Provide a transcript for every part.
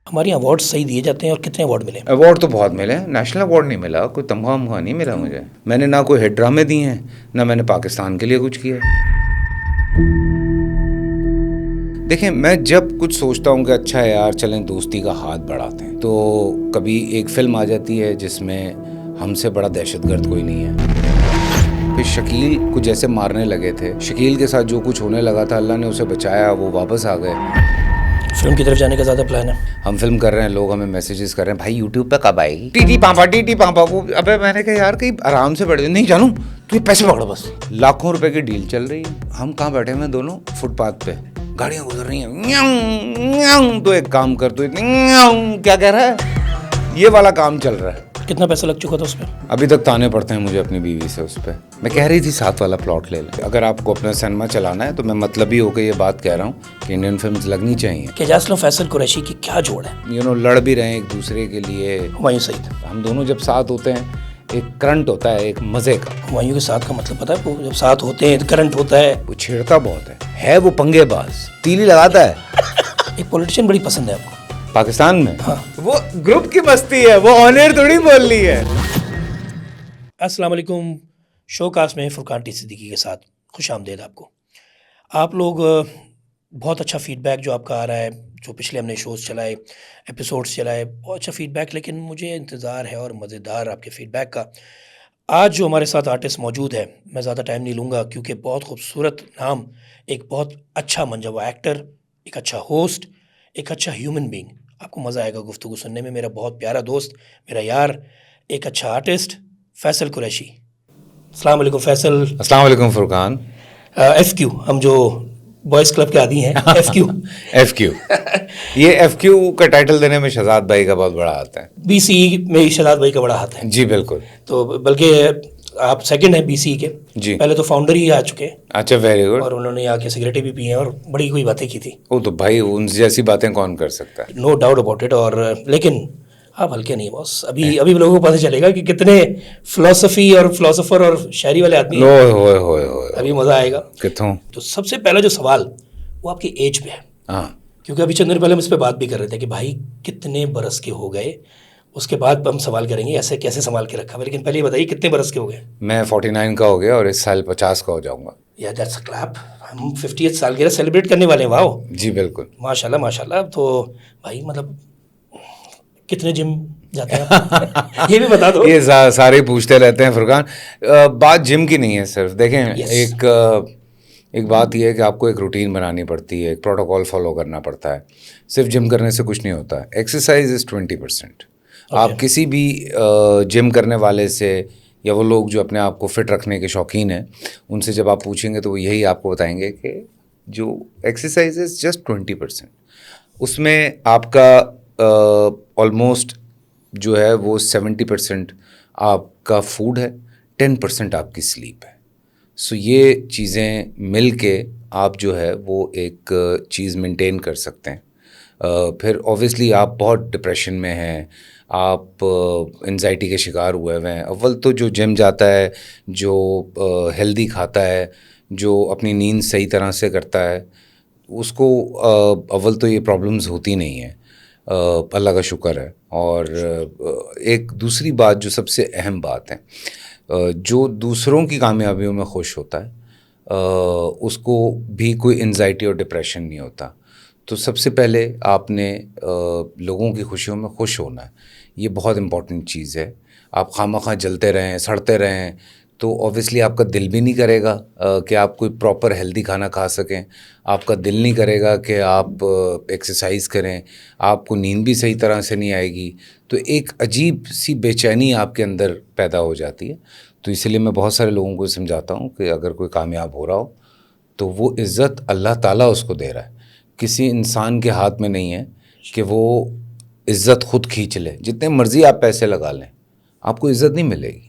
हमारे यहाँ अवार्ड सही दिए जाते हैं और कितने अवार्ड मिले? अवार्ड तो बहुत मिले हैं, नेशनल अवार्ड नहीं मिला, कोई तमगा वमगा नहीं मिला मुझे। मैंने ना कोई हिट ड्रामे दिए हैं, ना मैंने पाकिस्तान के लिए कुछ किया है। देखिए, मैं जब कुछ सोचता हूँ कि अच्छा है यार, चलें दोस्ती का हाथ बढ़ाते हैं, तो कभी एक फिल्म आ जाती है जिसमें हमसे बड़ा दहशतगर्द कोई नहीं है। फिर शकील को जैसे मारने लगे थे, शकील के साथ जो कुछ होने लगा था, अल्लाह ने उसे बचाया, वो वापस आ गए। फिल्म की तरफ जाने का ज़्यादा प्लान है? हम फिल्म कर रहे हैं, लोग हमें मैसेजेस कर रहे हैं, भाई यूट्यूब पे कब आएगी? टीटी पापा वो। अबे मैंने कहा यार कहीं आराम से बैठ, नहीं जानू तू ये पैसे पकड़ो बस। लाखों रुपए की डील चल रही है, हम कहाँ बैठे हुए दोनों फुटपाथ पे, गाड़ियां गुजर रही हैं, तो एक काम कर, तो क्या कह रहा है, ये वाला काम चल रहा है। कितना पैसा लग चुका था उस पर? अभी तक ताने पड़ते हैं मुझे अपनी बीवी से उस पर। मैं कह रही थी 7 वाला प्लॉट ले लें। अगर आपको अपना सिनेमा चलाना है तो मैं मतलब ही होकर ये बात कह रहा हूँ कि इंडियन फिल्म्स लगनी चाहिए। एजाज असलम फैसल कुरैशी की क्या जोड़ है? लड़ भी रहे हैं एक दूसरे के लिए। हुमायूं सईद, हम दोनों जब साथ होते हैं एक करंट होता है, एक मजे का। हुमायूं के साथ का मतलब पता है? वो जब साथ होते हैं तो करंट होता है। वो छेड़ता बहुत है वो पंगेबाज, तीली लगाता है। एक पॉलिटिशियन बड़ी पसंद है आपको पाकिस्तान में? हाँ। वो ग्रुप की मस्ती है, वो ऑनर थोड़ी बोल रही है। अस्सलाम वालेकुम। शोकास्ट में फुरकान टी सिद्दीकी के साथ खुश आमदेद आपको। आप लोग बहुत अच्छा फीडबैक जो आपका आ रहा है, जो पिछले हमने शोज़ चलाए, एपिसोड्स चलाए, बहुत अच्छा फीडबैक, लेकिन मुझे इंतज़ार है और मज़ेदार आपके फीडबैक का। आज जो हमारे साथ आर्टिस्ट मौजूद है, मैं ज़्यादा टाइम नहीं लूँगा क्योंकि बहुत खूबसूरत नाम, एक बहुत अच्छा मंजवा एक्टर, एक अच्छा होस्ट, एक अच्छा ह्यूमन बीइंग। आपको मज़ा आएगा गुफ्तगू सुनने में। मेरा बहुत प्यारा दोस्त, मेरा यार, एक अच्छा आर्टिस्ट, फैसल कुरैशी। अस्सलाम वालेकुम फैसल। अस्सलाम वालेकुम फुरकान। FQ, हम जो बॉयज़ क्लब के आदी हैं, FQ। FQ ये FQ का टाइटल देने में शहजाद भाई का बहुत बड़ा हाथ है। BCE में शहजाद भाई का बड़ा हाथ है। जी बिल्कुल। तो बल्कि आप सेकंड हैं BCE के जी। पहले तो फाउंडर ही आ चुके हैं। अच्छा, वेरी गुड। और उन्होंने आके सिगरेटें भी पी हैं और बड़ी कोई बातें की थी। वो तो भाई उन जैसी बातें कौन कर सकता है। No doubt about it. और लेकिन आप हल्के नहीं बॉस। अभी लोगों को पता चलेगा कि कितने फिलोसफी और फिलोसोफर और शायरी वाले आदमी हैं। होए अभी मज़ा आएगा। कितों। तो सबसे पहला जो सवाल वो आपकी एज पे है। हाँ, क्योंकि अभी चंद दिन पहले हम इस पर बात भी कर रहे थे कि भाई कितने बरस के हो गए। उसके बाद हम सवाल करेंगे ऐसे कैसे संभाल के रखा। लेकिन पहले ये बताइए कितने बरस के हो गए? मैं 49 का हो गया और इस साल 50 का हो जाऊंगा। या दैट्स अ क्लैप। हम 50th सालगिरह सेलिब्रेट करने वाले हैं। वाओ जी बिल्कुल। माशाल्लाह माशाल्लाह। तो भाई मतलब कितने जिम जाते हैं आप? ये भी बता दो। ये सारे पूछते रहते हैं फुरकान। बात जिम की नहीं है सिर्फ। देखें, Yes. एक बात यह है कि आपको एक रूटीन बनानी पड़ती है, एक प्रोटोकॉल फॉलो करना पड़ता है। सिर्फ जिम करने से कुछ नहीं होता है। Exercise is 20%। आप किसी भी जिम करने वाले से या वो लोग जो अपने आप को फिट रखने के शौकीन हैं, उनसे जब आप पूछेंगे तो वो यही आपको बताएंगे कि जो एक्सरसाइज इज़ जस्ट 20%। उसमें आपका ऑलमोस्ट जो है वो 70% आपका फूड है, 10% आपकी स्लीप है। सो ये चीज़ें मिल के आप जो है वो एक चीज़ मेंटेन कर सकते हैं। फिर ऑब्वियसली आप बहुत डिप्रेशन में हैं, आप एंजाइटी के शिकार हुए हुए हैं। अव्वल तो जो जिम जाता है, जो हेल्दी खाता है, जो अपनी नींद सही तरह से करता है, उसको अव्वल तो ये प्रॉब्लम्स होती नहीं है, अल्लाह का शुक्र है। और एक दूसरी बात जो सबसे अहम बात है, जो दूसरों की कामयाबियों में खुश होता है उसको भी कोई एंजाइटी और डिप्रेशन नहीं होता। तो सबसे पहले आपने लोगों की खुशियों में खुश होना है। ये बहुत इम्पॉर्टेंट चीज़ है। आप खामखा जलते रहें, सड़ते रहें तो ऑब्वियसली आपका दिल भी नहीं करेगा कि आप कोई प्रॉपर हेल्दी खाना खा सकें। आपका दिल नहीं करेगा कि आप एक्सरसाइज करें। आपको नींद भी सही तरह से नहीं आएगी। तो एक अजीब सी बेचैनी आपके अंदर पैदा हो जाती है। तो इसलिए मैं बहुत सारे लोगों को समझाता हूँ कि अगर कोई कामयाब हो रहा हो तो वो इज़्ज़त अल्लाह ताला उसको दे रहा है, किसी इंसान के हाथ में नहीं है कि वो इज़्ज़त खुद खींच ले। जितने मर्ज़ी आप पैसे लगा लें, आपको इज़्ज़त नहीं मिलेगी।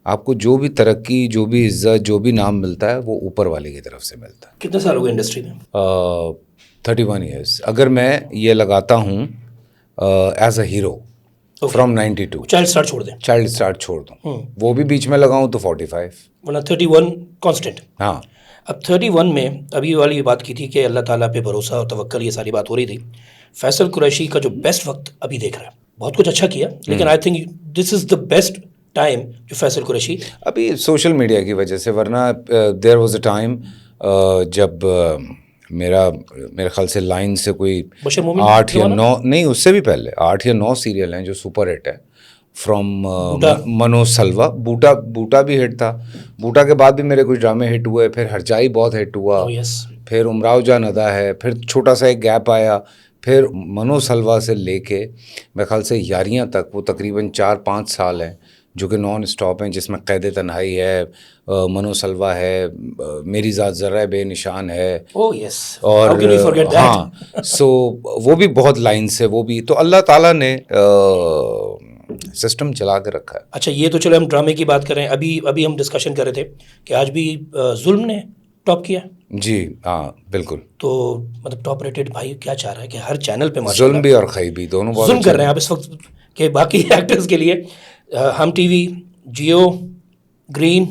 आपको जो भी तरक्की, जो भी इज़्ज़त, जो भी नाम मिलता है वो ऊपर वाले की तरफ से मिलता है। कितने साल हो गए इंडस्ट्री में? 31 ईयर्स। अगर मैं ये लगाता हूँ as a hero from 92। Child star छोड़ दें? चाइल्ड स्टार्ट छोड़ दूँ, वो भी बीच में लगाऊँ तो 45, वरना 31 कांस्टेंट। हाँ। अब 31 में अभी वाली बात की थी कि अल्लाह ताला पे भरोसा और तवक्कल, ये सारी बात हो रही थी। फैसल कुरैशी का जो बेस्ट वक्त अभी देख रहा है, बहुत कुछ अच्छा किया, लेकिन I think this is the best time जो फैसल कुरैशी। अभी सोशल मीडिया की वजह से, वरना देयर वाज अ टाइम जब मेरे ख्याल से लाइन से कोई बशर मोमिन 8 या जमाना? 9, नहीं उससे भी पहले 8 या 9 सीरियल हैं जो सुपर हिट है। फ्रॉम बूटा। मनोज सलवा, बूटा बूटा भी हिट था। बूटा के बाद भी मेरे कुछ ड्रामे हिट हुए, फिर हरजाई बहुत हिट हुआ, Oh, yes. फिर उमराव जान अदा है, फिर छोटा सा एक गैप आया, फिर मनोज सलवा से लेके मेरे ख्याल से यारियाँ तक, वो तकरीबन 4-5 साल हैं जो कि नॉन स्टॉप हैं, जिसमें क़ैद तन्हाई है, मनोज सलवा है, मेरी ज़ात ज़र्रा बेनिशान है, Oh, yes. और How can we forget that? हाँ, सो वो भी बहुत लाइन से, वो भी तो अल्लाह ताला ने सिस्टम चला के रखा है। अच्छा, ये तो चलो हम ड्रामे की बात कर रहे हैं। अभी अभी हम डिस्कशन कर रहे थे कि आज भी जुल्म ने टॉप किया। जी हाँ, बिल्कुल। तो मतलब टॉप रेटेड भाई क्या चाह रहा है कि हर चैनल पे जुल्म माशाल्लाह भी और खई भी दोनों बहुत जुल्म अच्छे कर रहे हैं आप इस वक्त के बाकी एक्टर्स के लिए। हम TV, Jio, green,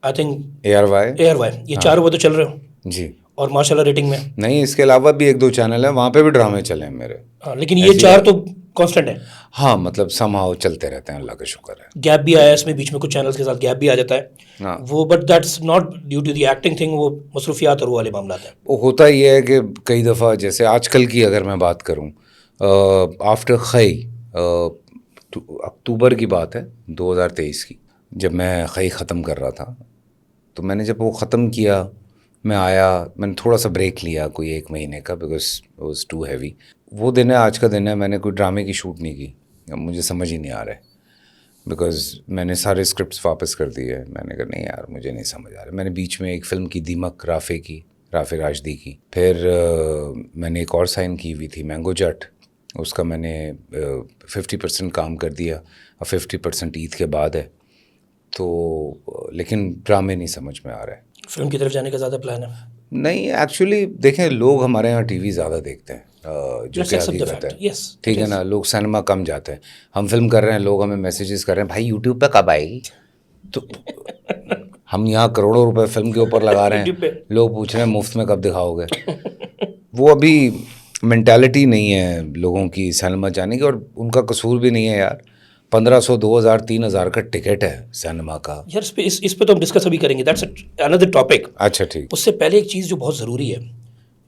I think ARY। ARY, ये चारों वो तो चल रहे हो जी और माशाल्लाह रेटिंग में। नहीं, इसके अलावा भी 1-2 चैनल हैं, वहाँ पे भी ड्रामे चले हैं मेरे। हाँ, लेकिन ये चार तो कांस्टेंट है। हाँ, मतलब समहाउ चलते रहते हैं, अल्लाह का शुक्र है। गैप भी आया इसमें, बीच में कुछ चैनल्स के साथ गैप भी आ जाता है हाँ। वो, but that's not due to the acting thing, वो मसरूफियात और वो वाले मामला है। वो होता ही है कि कई दफ़ा, जैसे आजकल की अगर मैं बात करूं, आफ्टर खई, अक्टूबर की बात है 2023 की, जब मैं खई ख़त्म कर रहा था, तो मैंने जब वो ख़त्म किया, मैं आया, मैंने थोड़ा सा ब्रेक लिया कोई 1 महीने का, because it was too heavy. वो दिन है, आज का दिन है, मैंने कोई ड्रामे की शूट नहीं की। अब मुझे समझ ही नहीं आ रहा है, बिकॉज मैंने सारे स्क्रिप्ट्स वापस कर दिए। मैंने कहा नहीं यार, मुझे नहीं समझ आ रहा। मैंने बीच में एक फ़िल्म की, दीमक, राफ़े राशदी की, फिर मैंने एक और साइन की हुई थी, मैंगो जट, उसका मैंने 50% काम कर दिया, और 50% ईद के बाद है। तो लेकिन ड्रामे नहीं समझ में आ रहा है। फिल्म की तरफ जाने का ज़्यादा प्लान है? नहीं, एक्चुअली देखें, लोग हमारे यहाँ टीवी ज़्यादा देखते हैं, जो कि हकीकत है। Yes, ठीक है ना, लोग सिनेमा कम जाते हैं। हम फिल्म कर रहे हैं, लोग हमें मैसेजेस कर रहे हैं, भाई यूट्यूब पे कब आएगी? तो हम यहाँ करोड़ों रुपए फिल्म के ऊपर लगा रहे YouTube पे। हैं, लोग पूछ रहे हैं मुफ्त में कब दिखाओगे? वो अभी मेंटालिटी नहीं है लोगों की सिनेमा जाने की, और उनका कसूर भी नहीं है यार। 1500, 2000, 3000 का टिकट है सिनेमा का। यार इस पे तो हम डिस्कस अभी करेंगे, दैट्स अनदर टॉपिक। अच्छा ठीक। उससे पहले एक चीज़ जो बहुत ज़रूरी है,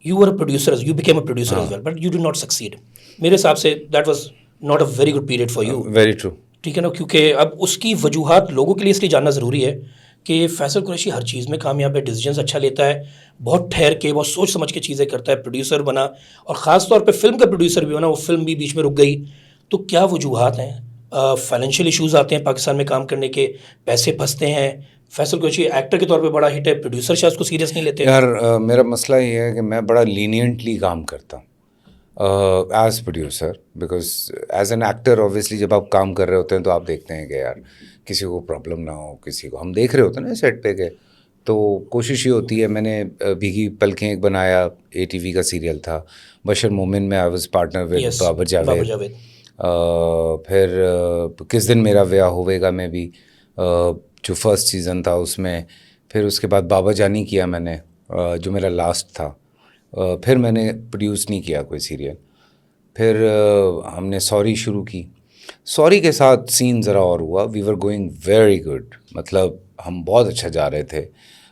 you were a producer, you became a producer as well, but you did not succeed. मेरे हिसाब से that was not a very good period for you. Very true. ठीक है ना, क्योंकि अब उसकी वजूहात लोगों के लिए इसलिए जानना ज़रूरी है कि फैसल कुरैशी हर चीज़ में कामयाब है, डिसीजंस अच्छा लेता है, बहुत ठहर के, बहुत सोच समझ के चीज़ें करता है। प्रोड्यूसर बना, और ख़ास तौर पे फिल्म का प्रोड्यूसर भी बना, वो फिल्म भी बीच में रुक गई। तो क्या वजूहात हैं? फाइनेंशियल इश्यूज़ आते हैं पाकिस्तान में काम करने के, पैसे फंसते हैं। फैसल कुरैशी एक्टर के तौर पे बड़ा हिट है, प्रोड्यूसर शायद उसको सीरियस नहीं लेते। यार मेरा मसला ये है कि मैं बड़ा लीनियंटली काम करता हूँ as producer, because as an actor obviously जब आप काम कर रहे होते हैं तो आप देखते हैं कि यार किसी को प्रॉब्लम ना हो, किसी को, हम देख रहे होते हैं ना सेट पे के, तो कोशिश ये होती है। मैंने भीगी पलकें एक बनाया, ATV का सीरियल था, बशर मोमिन में I was partner with Yes, Babar Babar Javed. Javed. फिर किस दिन मेरा ब्याह होवेगा में भी, जो फर्स्ट सीज़न था उसमें। फिर उसके बाद बाबा जानी किया मैंने, जो मेरा लास्ट था। फिर मैंने प्रोड्यूस नहीं किया कोई सीरियल। फिर हमने सॉरी शुरू की। सॉरी के साथ सीन ज़रा और हुआ, we were going very good, मतलब हम बहुत अच्छा जा रहे थे।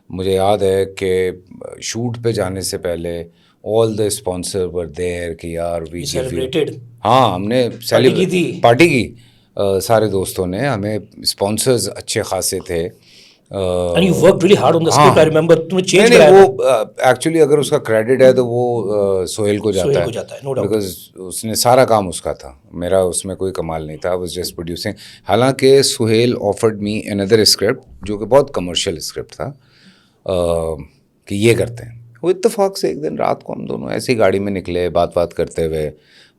मुझे याद है कि शूट पे जाने से पहले all the sponsor were there कि यार वी सेलिब्रेटेड। हाँ, हमने पार्टी की थी। पार्टी की। सारे दोस्तों ने, हमें स्पॉन्सर्स अच्छे खासे थे। And you worked really hard on the script, I remember तुमने चेंज नहीं, कराया था। वो एक्चुअली अगर उसका क्रेडिट है तो वो सोहेल को जाता सोहेल है, को जाता है, no doubt। बिकॉज उसने सारा काम उसका था, मेरा उसमें कोई कमाल नहीं था, आई वाज जस्ट प्रोड्यूसिंग। हालांकि Sohail offered me another script जो कि बहुत कमर्शियल स्क्रिप्ट था, कि ये करते हैं। वो इत्तेफाक से एक दिन रात को हम दोनों ऐसी गाड़ी में निकले, बात करते हुए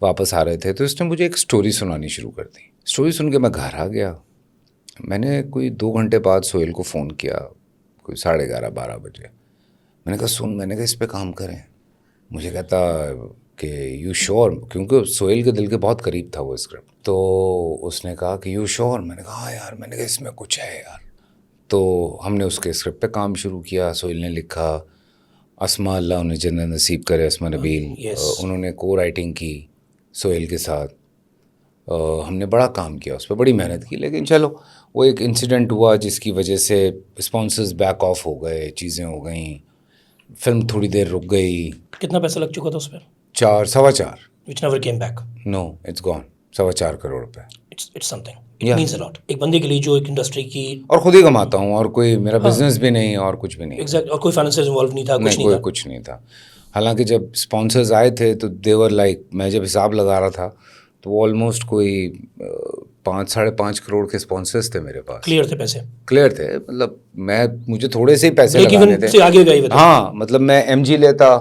वापस आ रहे थे, तो उसने मुझे एक स्टोरी सुनानी शुरू कर दी। स्टोरी सुन के मैं घर आ गया। मैंने कोई 2 घंटे बाद सोहेल को फ़ोन किया, कोई 11:30-12 बजे। मैंने कहा सुन, मैंने कहा इस पे काम करें। मुझे कहता कि यू श्योर, क्योंकि सोहेल के दिल के बहुत करीब था वो स्क्रिप्ट। तो उसने कहा कि यू श्योर? मैंने कहा हाँ यार, मैंने कहा इसमें कुछ है यार। तो हमने उसके स्क्रिप्ट पे काम शुरू किया। सोहेल ने लिखा, अस्मा अल्लाह उन्हें जन्नत नसीब करे, अस्मा नबील उन्होंने को राइटिंग की सोहेल के साथ। हमने बड़ा काम किया उस पर, बड़ी मेहनत की, लेकिन चलो वो एक इंसिडेंट हुआ जिसकी वजह से स्पॉन्सर्स बैक ऑफ हो गए, चीज़ें हो गई, फिल्म थोड़ी देर रुक गई। कितना पैसा लग चुका था उस पर? 4.25 Which never came back. No it's gone, 4.25 crore रुपए। It's something. It means a lot. एक बंदे के लिए जो एक इंडस्ट्री की, और खुद ही कमाता हूँ, और कोई मेरा बिजनेस भी नहीं और कुछ भी नहीं। एग्जैक्ट, और कोई फाइनेंशियल इन्वॉल्व नहीं था, कुछ नहीं था। कुछ नहीं था। हालांकि जब स्पॉन्सर्स आए थे तो देवर लाइक, मैं जब हिसाब लगा रहा था तो वो ऑलमोस्ट कोई 5-5.5 करोड़ के स्पॉन्सर्स थे मेरे पास। क्लियर थे पैसे? क्लियर थे, मतलब मुझे थोड़े से ही पैसे लगाने थे। से आगे गए। हाँ, मतलब मैं MG लेता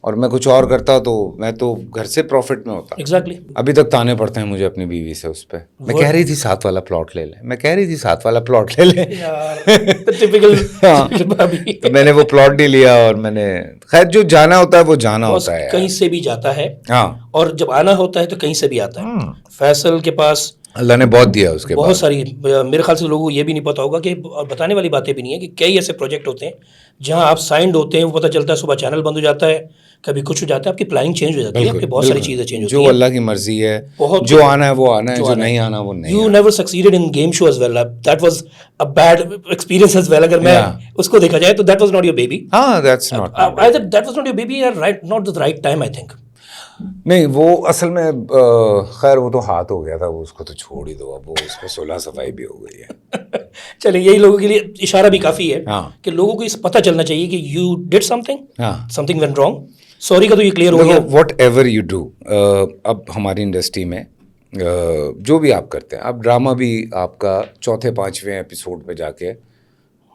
और मैं कुछ और करता तो मैं तो घर से प्रॉफिट में होता। एग्जैक्टली। अभी तक ताने पड़ते हैं मुझे अपनी बीवी से उस पर। मैं कह रही थी 7 वाला प्लॉट ले ले, मैं कह रही थी 7 वाला प्लॉट ले ले यार, टिपिकल। हाँ, तो मैंने वो प्लॉट नहीं लिया, और मैंने खैर जो जाना होता है वो जाना होता है, कहीं से भी जाता है। हाँ, और जब आना होता है तो कहीं से भी आता है। फैसल के पास अल्लाह ने बहुत दिया उसके बाद। बहुत सारी, मेरे ख्याल से लोगों को ये भी नहीं पता होगा कि, और बताने वाली बातें भी नहीं है कि कई ऐसे प्रोजेक्ट होते हैं जहां आप साइंड होते हैं, वो पता चलता है सुबह चैनल बंद हो जाता है, कभी कुछ हो जाता है, आपकी प्लानिंग चेंज हो जाती है, आपकी बहुत सारी चीज़ें चेंज होती हैं। जो अल्लाह की मर्जी है, जो आना है वो आना है, जो नहीं आना वो नहीं। You never succeeded in game show as well, that was a bad experience as well. अगर मैं उसको देखा जाए तो that was not your baby. हाँ, that's not either that was not your baby और right, not the right time, I think. नहीं, वो असल में खैर वो तो हाथ हो गया था, वो उसको तो छोड़ ही दो, अब वो उसको 16 सफाई भी हो गई है। चलिए, यही लोगों के लिए इशारा भी काफ़ी है। हाँ, कि लोगों को इस पता चलना चाहिए कि यू डिड समथिंग, हाँ, समथिंग वेंट रॉन्ग। सॉरी का तो ये क्लियर हो गया। वॉट एवर यू डू, अब हमारी इंडस्ट्री में जो भी आप करते हैं, आप ड्रामा भी आपका 4-5वें एपिसोड पे जाके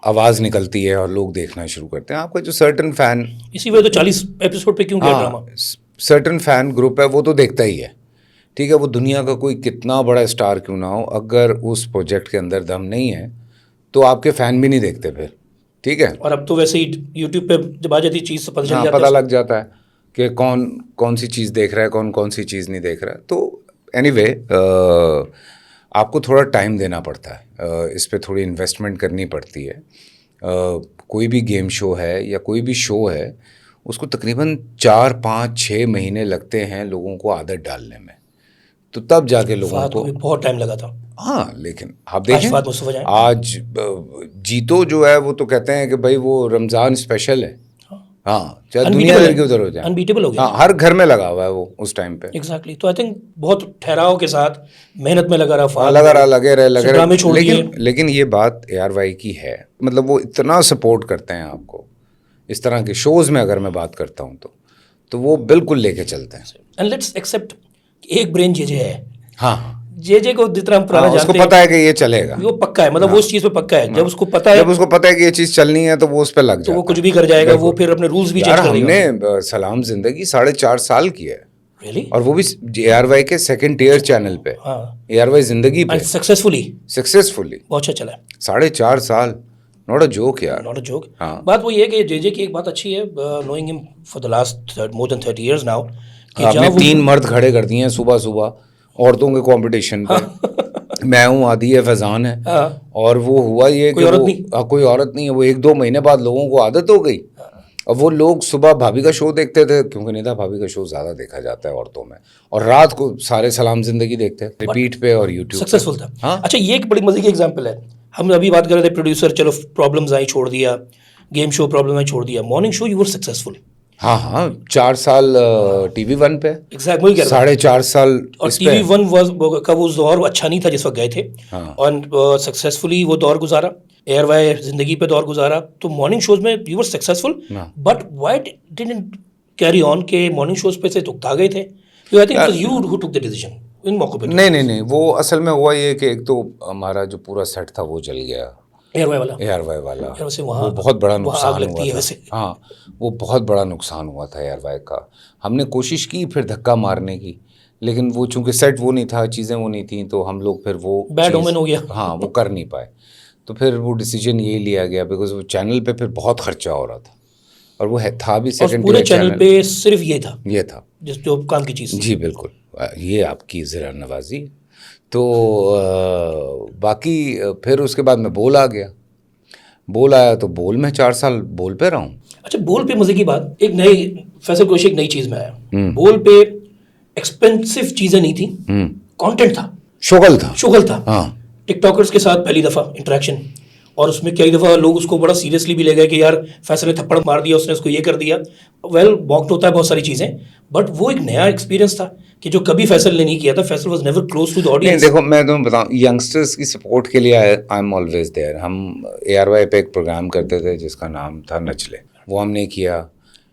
आवाज़ निकलती है और लोग देखना शुरू करते हैं। आपका जो सर्टन फैन, इसी वजह तो 40 एपिसोड पे क्यों किया ड्रामा, सर्टन फैन ग्रुप है, वो तो देखता ही है, ठीक है। वो दुनिया का कोई कितना बड़ा स्टार क्यों ना हो, अगर उस प्रोजेक्ट के अंदर दम नहीं है तो आपके फ़ैन भी नहीं देखते फिर, ठीक है। और अब तो वैसे ही यूट्यूब पे जब आ जाती चीज़ तो पता लग जाता है कि कौन कौन सी चीज़ देख रहा है, कौन कौन सी चीज़ नहीं देख रहा है। तो एनीवे, आपको थोड़ा टाइम देना पड़ता है, इस पे थोड़ी इन्वेस्टमेंट करनी पड़ती है। कोई भी गेम शो है या कोई भी शो है, उसको तकरीबन 4-5-6 महीने लगते हैं लोगों को आदत डालने में, तो तब जाके लोगों को बहुत टाइम लगा था। हाँ, लेकिन आप देखें आज जीतो जो है वो तो कहते हैं कि भाई वो रमज़ान स्पेशल है। हाँ, चाहे दुनिया भर के उधर हो जाए, अनबीटेबल हो गया। हाँ, हर घर में लगा हुआ है वो उस टाइम पे। एग्जैक्टली। तो आई थिंक बहुत ठहराव के साथ मेहनत में लगे रहे। लेकिन ये बात ARY की है, मतलब वो इतना सपोर्ट करते हैं आपको। इस तरह के शोज में अगर मैं बात करता हूँ तो वो बिल्कुल लेके चलते हैं। एंड लेट्स एक्सेप्ट एक ब्रेन जे है। हाँ, जे को जितना हम पुराना जानते हैं, उसको पता है कि ये चलेगा, वो पक्का है, मतलब वो उस चीज़ पे पक्का है। जब उसको पता है कि ये चीज़ चलनी है तो वो उस पे लग जाता है, तो वो कुछ भी कर जाएगा, वो फिर अपने रूल्स भी चेंज कर देगा। हमने सलाम जिंदगी 4.5 साल की है, really? और वो भी ARY के सेकंड टियर चैनल पे। ARY जिंदगी पे सक्सेसफुली बहुत अच्छा चला। 4.5 साल, नॉट अ जोक यार, नॉट अ जोक। बात वो ये है कि जे की एक बात अच्छी है, knowing him for the last more than 30 years now, कि आपने 3 मर्द खड़े कर दिए हैं सुबह सुबह औरतों के कंपटीशन पे। मैं हूँ, आदि है, फैजान है, और वो हुआ ये कोई औरत नहीं है। वो 1-2 महीने बाद लोगों को आदत हो गई। अब वो लोग सुबह भाभी का शो देखते थे, क्योंकि निदा भाभी का शो ज़्यादा देखा जाता है औरतों में, और रात को सारे सलाम जिंदगी देखते हैं रिपीट पे और यूट्यूब। सक्सेसफुल था। हाँ? अच्छा, ये एक बड़ी मजे की एग्जांपल है। हम अभी बात कर रहे थे प्रोड्यूसर, चलो प्रॉब्लम्स आई छोड़ दिया, गेम शो प्रॉब्लम आई छोड़ दिया, morning show you were successful. हाँ, 4 साल TV1 पे, एग्जैक्ट वही कह रहा हूं। 4.5 साल, और TV1 का वो दौर अच्छा नहीं था जिस वक्त गए थे। और सक्सेसफुली वो दौर गुजारा, ARY जिंदगी पे दौर गुजारा। तो मॉर्निंग शोज में you were successful, but why didn't carry on के मॉर्निंग शोज पे से तुकता गए थे? I think it was you who took the decision in मौके पे। नहीं, वो असल में हुआ ये कि एक तो हमारा जो पूरा सेट था वो जल गया, ARY वाला। वो बहुत बड़ा नुकसान हुआ था। हाँ, वो बहुत बड़ा नुकसान हुआ था ARY का। हमने कोशिश की फिर धक्का मारने की, लेकिन वो चूंकि सेट वो नहीं था, चीज़ें वो नहीं थी, तो हम लोग फिर वो बैड ओमेन हो गया। हाँ, वो कर नहीं पाए। तो फिर वो डिसीजन यही लिया गया, बिकॉज वो चैनल पे फिर बहुत खर्चा हो रहा था, और वो था भी सेकंड पूरे चैनल पे सिर्फ ये था जो काम की चीज़। जी बिल्कुल, ये आपकी ज़रा नवाजी। तो बाकी फिर उसके बाद में बोल आ गया। बोल आया तो बोल में 4 साल बोल पे रहा हूँ। अच्छा, बोल पे मजे की बात, एक नई फैसल कुरैशी एक नई चीज में आया। बोल पे एक्सपेंसिव चीजें नहीं थी, कंटेंट था, शुगल था। हाँ। टिकटॉकर्स के साथ पहली दफा इंटरेक्शन, और उसमें कई दफा लोग उसको बड़ा सीरियसली भी ले गए कि यार फैसल ने थप्पड़ मार दिया, उसने उसको ये कर दिया। वेल, बॉक्ड होता है बहुत सारी चीजें, बट वो एक नया एक्सपीरियंस था कि जो कभी फैसल ने नहीं किया था। Faisal was never close to the नहीं ऑडियंस। देखो, मैं तुम्हें बताऊँ, यंगस्टर्स की सपोर्ट के लिए आई एम ऑलवेज देयर। हम ARY पे एक प्रोग्राम करते थे जिसका नाम था नचले, वो हमने किया।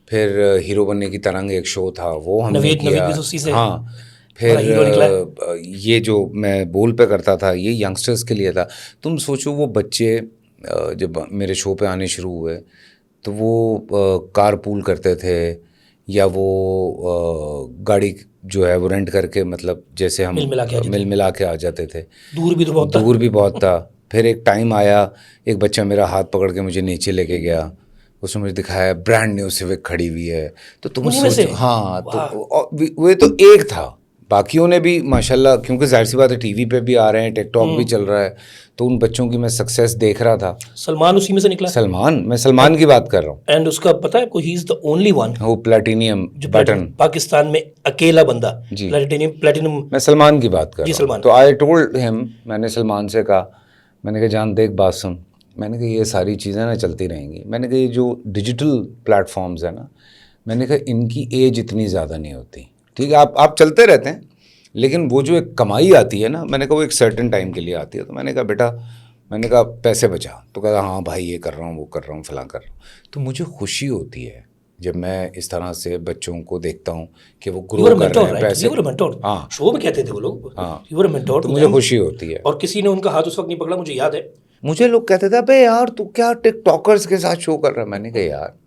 फिर हीरो बनने की तरंग एक शो था, वो हमने नवेद किया। भी तो उसी से हाँ। बड़ा फिर हीरो निकला। ये जो मैं बोल पे करता था ये यंगस्टर्स के लिए था। तुम सोचो वो बच्चे जब मेरे शो पे आने शुरू हुए तो वो कार पूल करते थे, या वो गाड़ी जो है वो रेंट करके, मतलब जैसे हम मिल मिला के आ जाते थे। दूर भी तो बहुत था। दूर भी बहुत था। फिर एक टाइम आया, एक बच्चा मेरा हाथ पकड़ के मुझे नीचे लेके गया, उसने मुझे दिखाया ब्रांड न्यू सिविक खड़ी हुई है। तो तुम सोचो, हाँ, तो वो तो एक था, बाकियों ने भी माशाल्लाह, क्योंकि जाहिर सी बात है टीवी पे भी आ रहे हैं, टिकटॉक भी चल रहा है, तो उन बच्चों की मैं सक्सेस देख रहा था। सलमान उसी में से निकला। मैं सलमान की बात कर रहा हूँ। एंड उसका पता है आपको, ही इज द ओनली वन वो प्लेटिनियम जो बटन, पाकिस्तान में अकेला बंदा जी, प्लेटिनम। मैं सलमान की बात कर रहा हूँ। सलमान। तो आई टोल्ड हिम, मैंने सलमान से कहा, मैंने कहा जान देख बात सुन, मैंने कहा ये सारी चीज़ें ना चलती रहेंगी, मैंने कहा ये जो डिजिटल प्लेटफॉर्म्स है ना, मैंने कहा इनकी एज इतनी ज़्यादा नहीं होती, ठीक है, आप चलते रहते हैं, लेकिन वो जो एक कमाई आती है ना, मैंने कहा वो एक सर्टेन टाइम के लिए आती है। तो मैंने कहा बेटा, मैंने कहा पैसे बचा, तो कहता हाँ भाई ये कर रहा हूँ, वो कर रहा हूँ, फलां कर रहा हूँ। तो मुझे खुशी होती है जब मैं इस तरह से बच्चों को देखता हूँ कि वो ग्रो कर रहे हैं, पैसे। हाँ, शो में कहते थे वो लोग, हाँ, यू वर अ मेंटोर, तो मुझे खुशी होती है। और किसी ने उनका हाथ उस वक्त नहीं पकड़ा, मुझे याद है। मुझे लोग कहते थे अबे यार तू क्या टिकटॉकर्स के साथ शो कर रहा है। मैंने कहा यार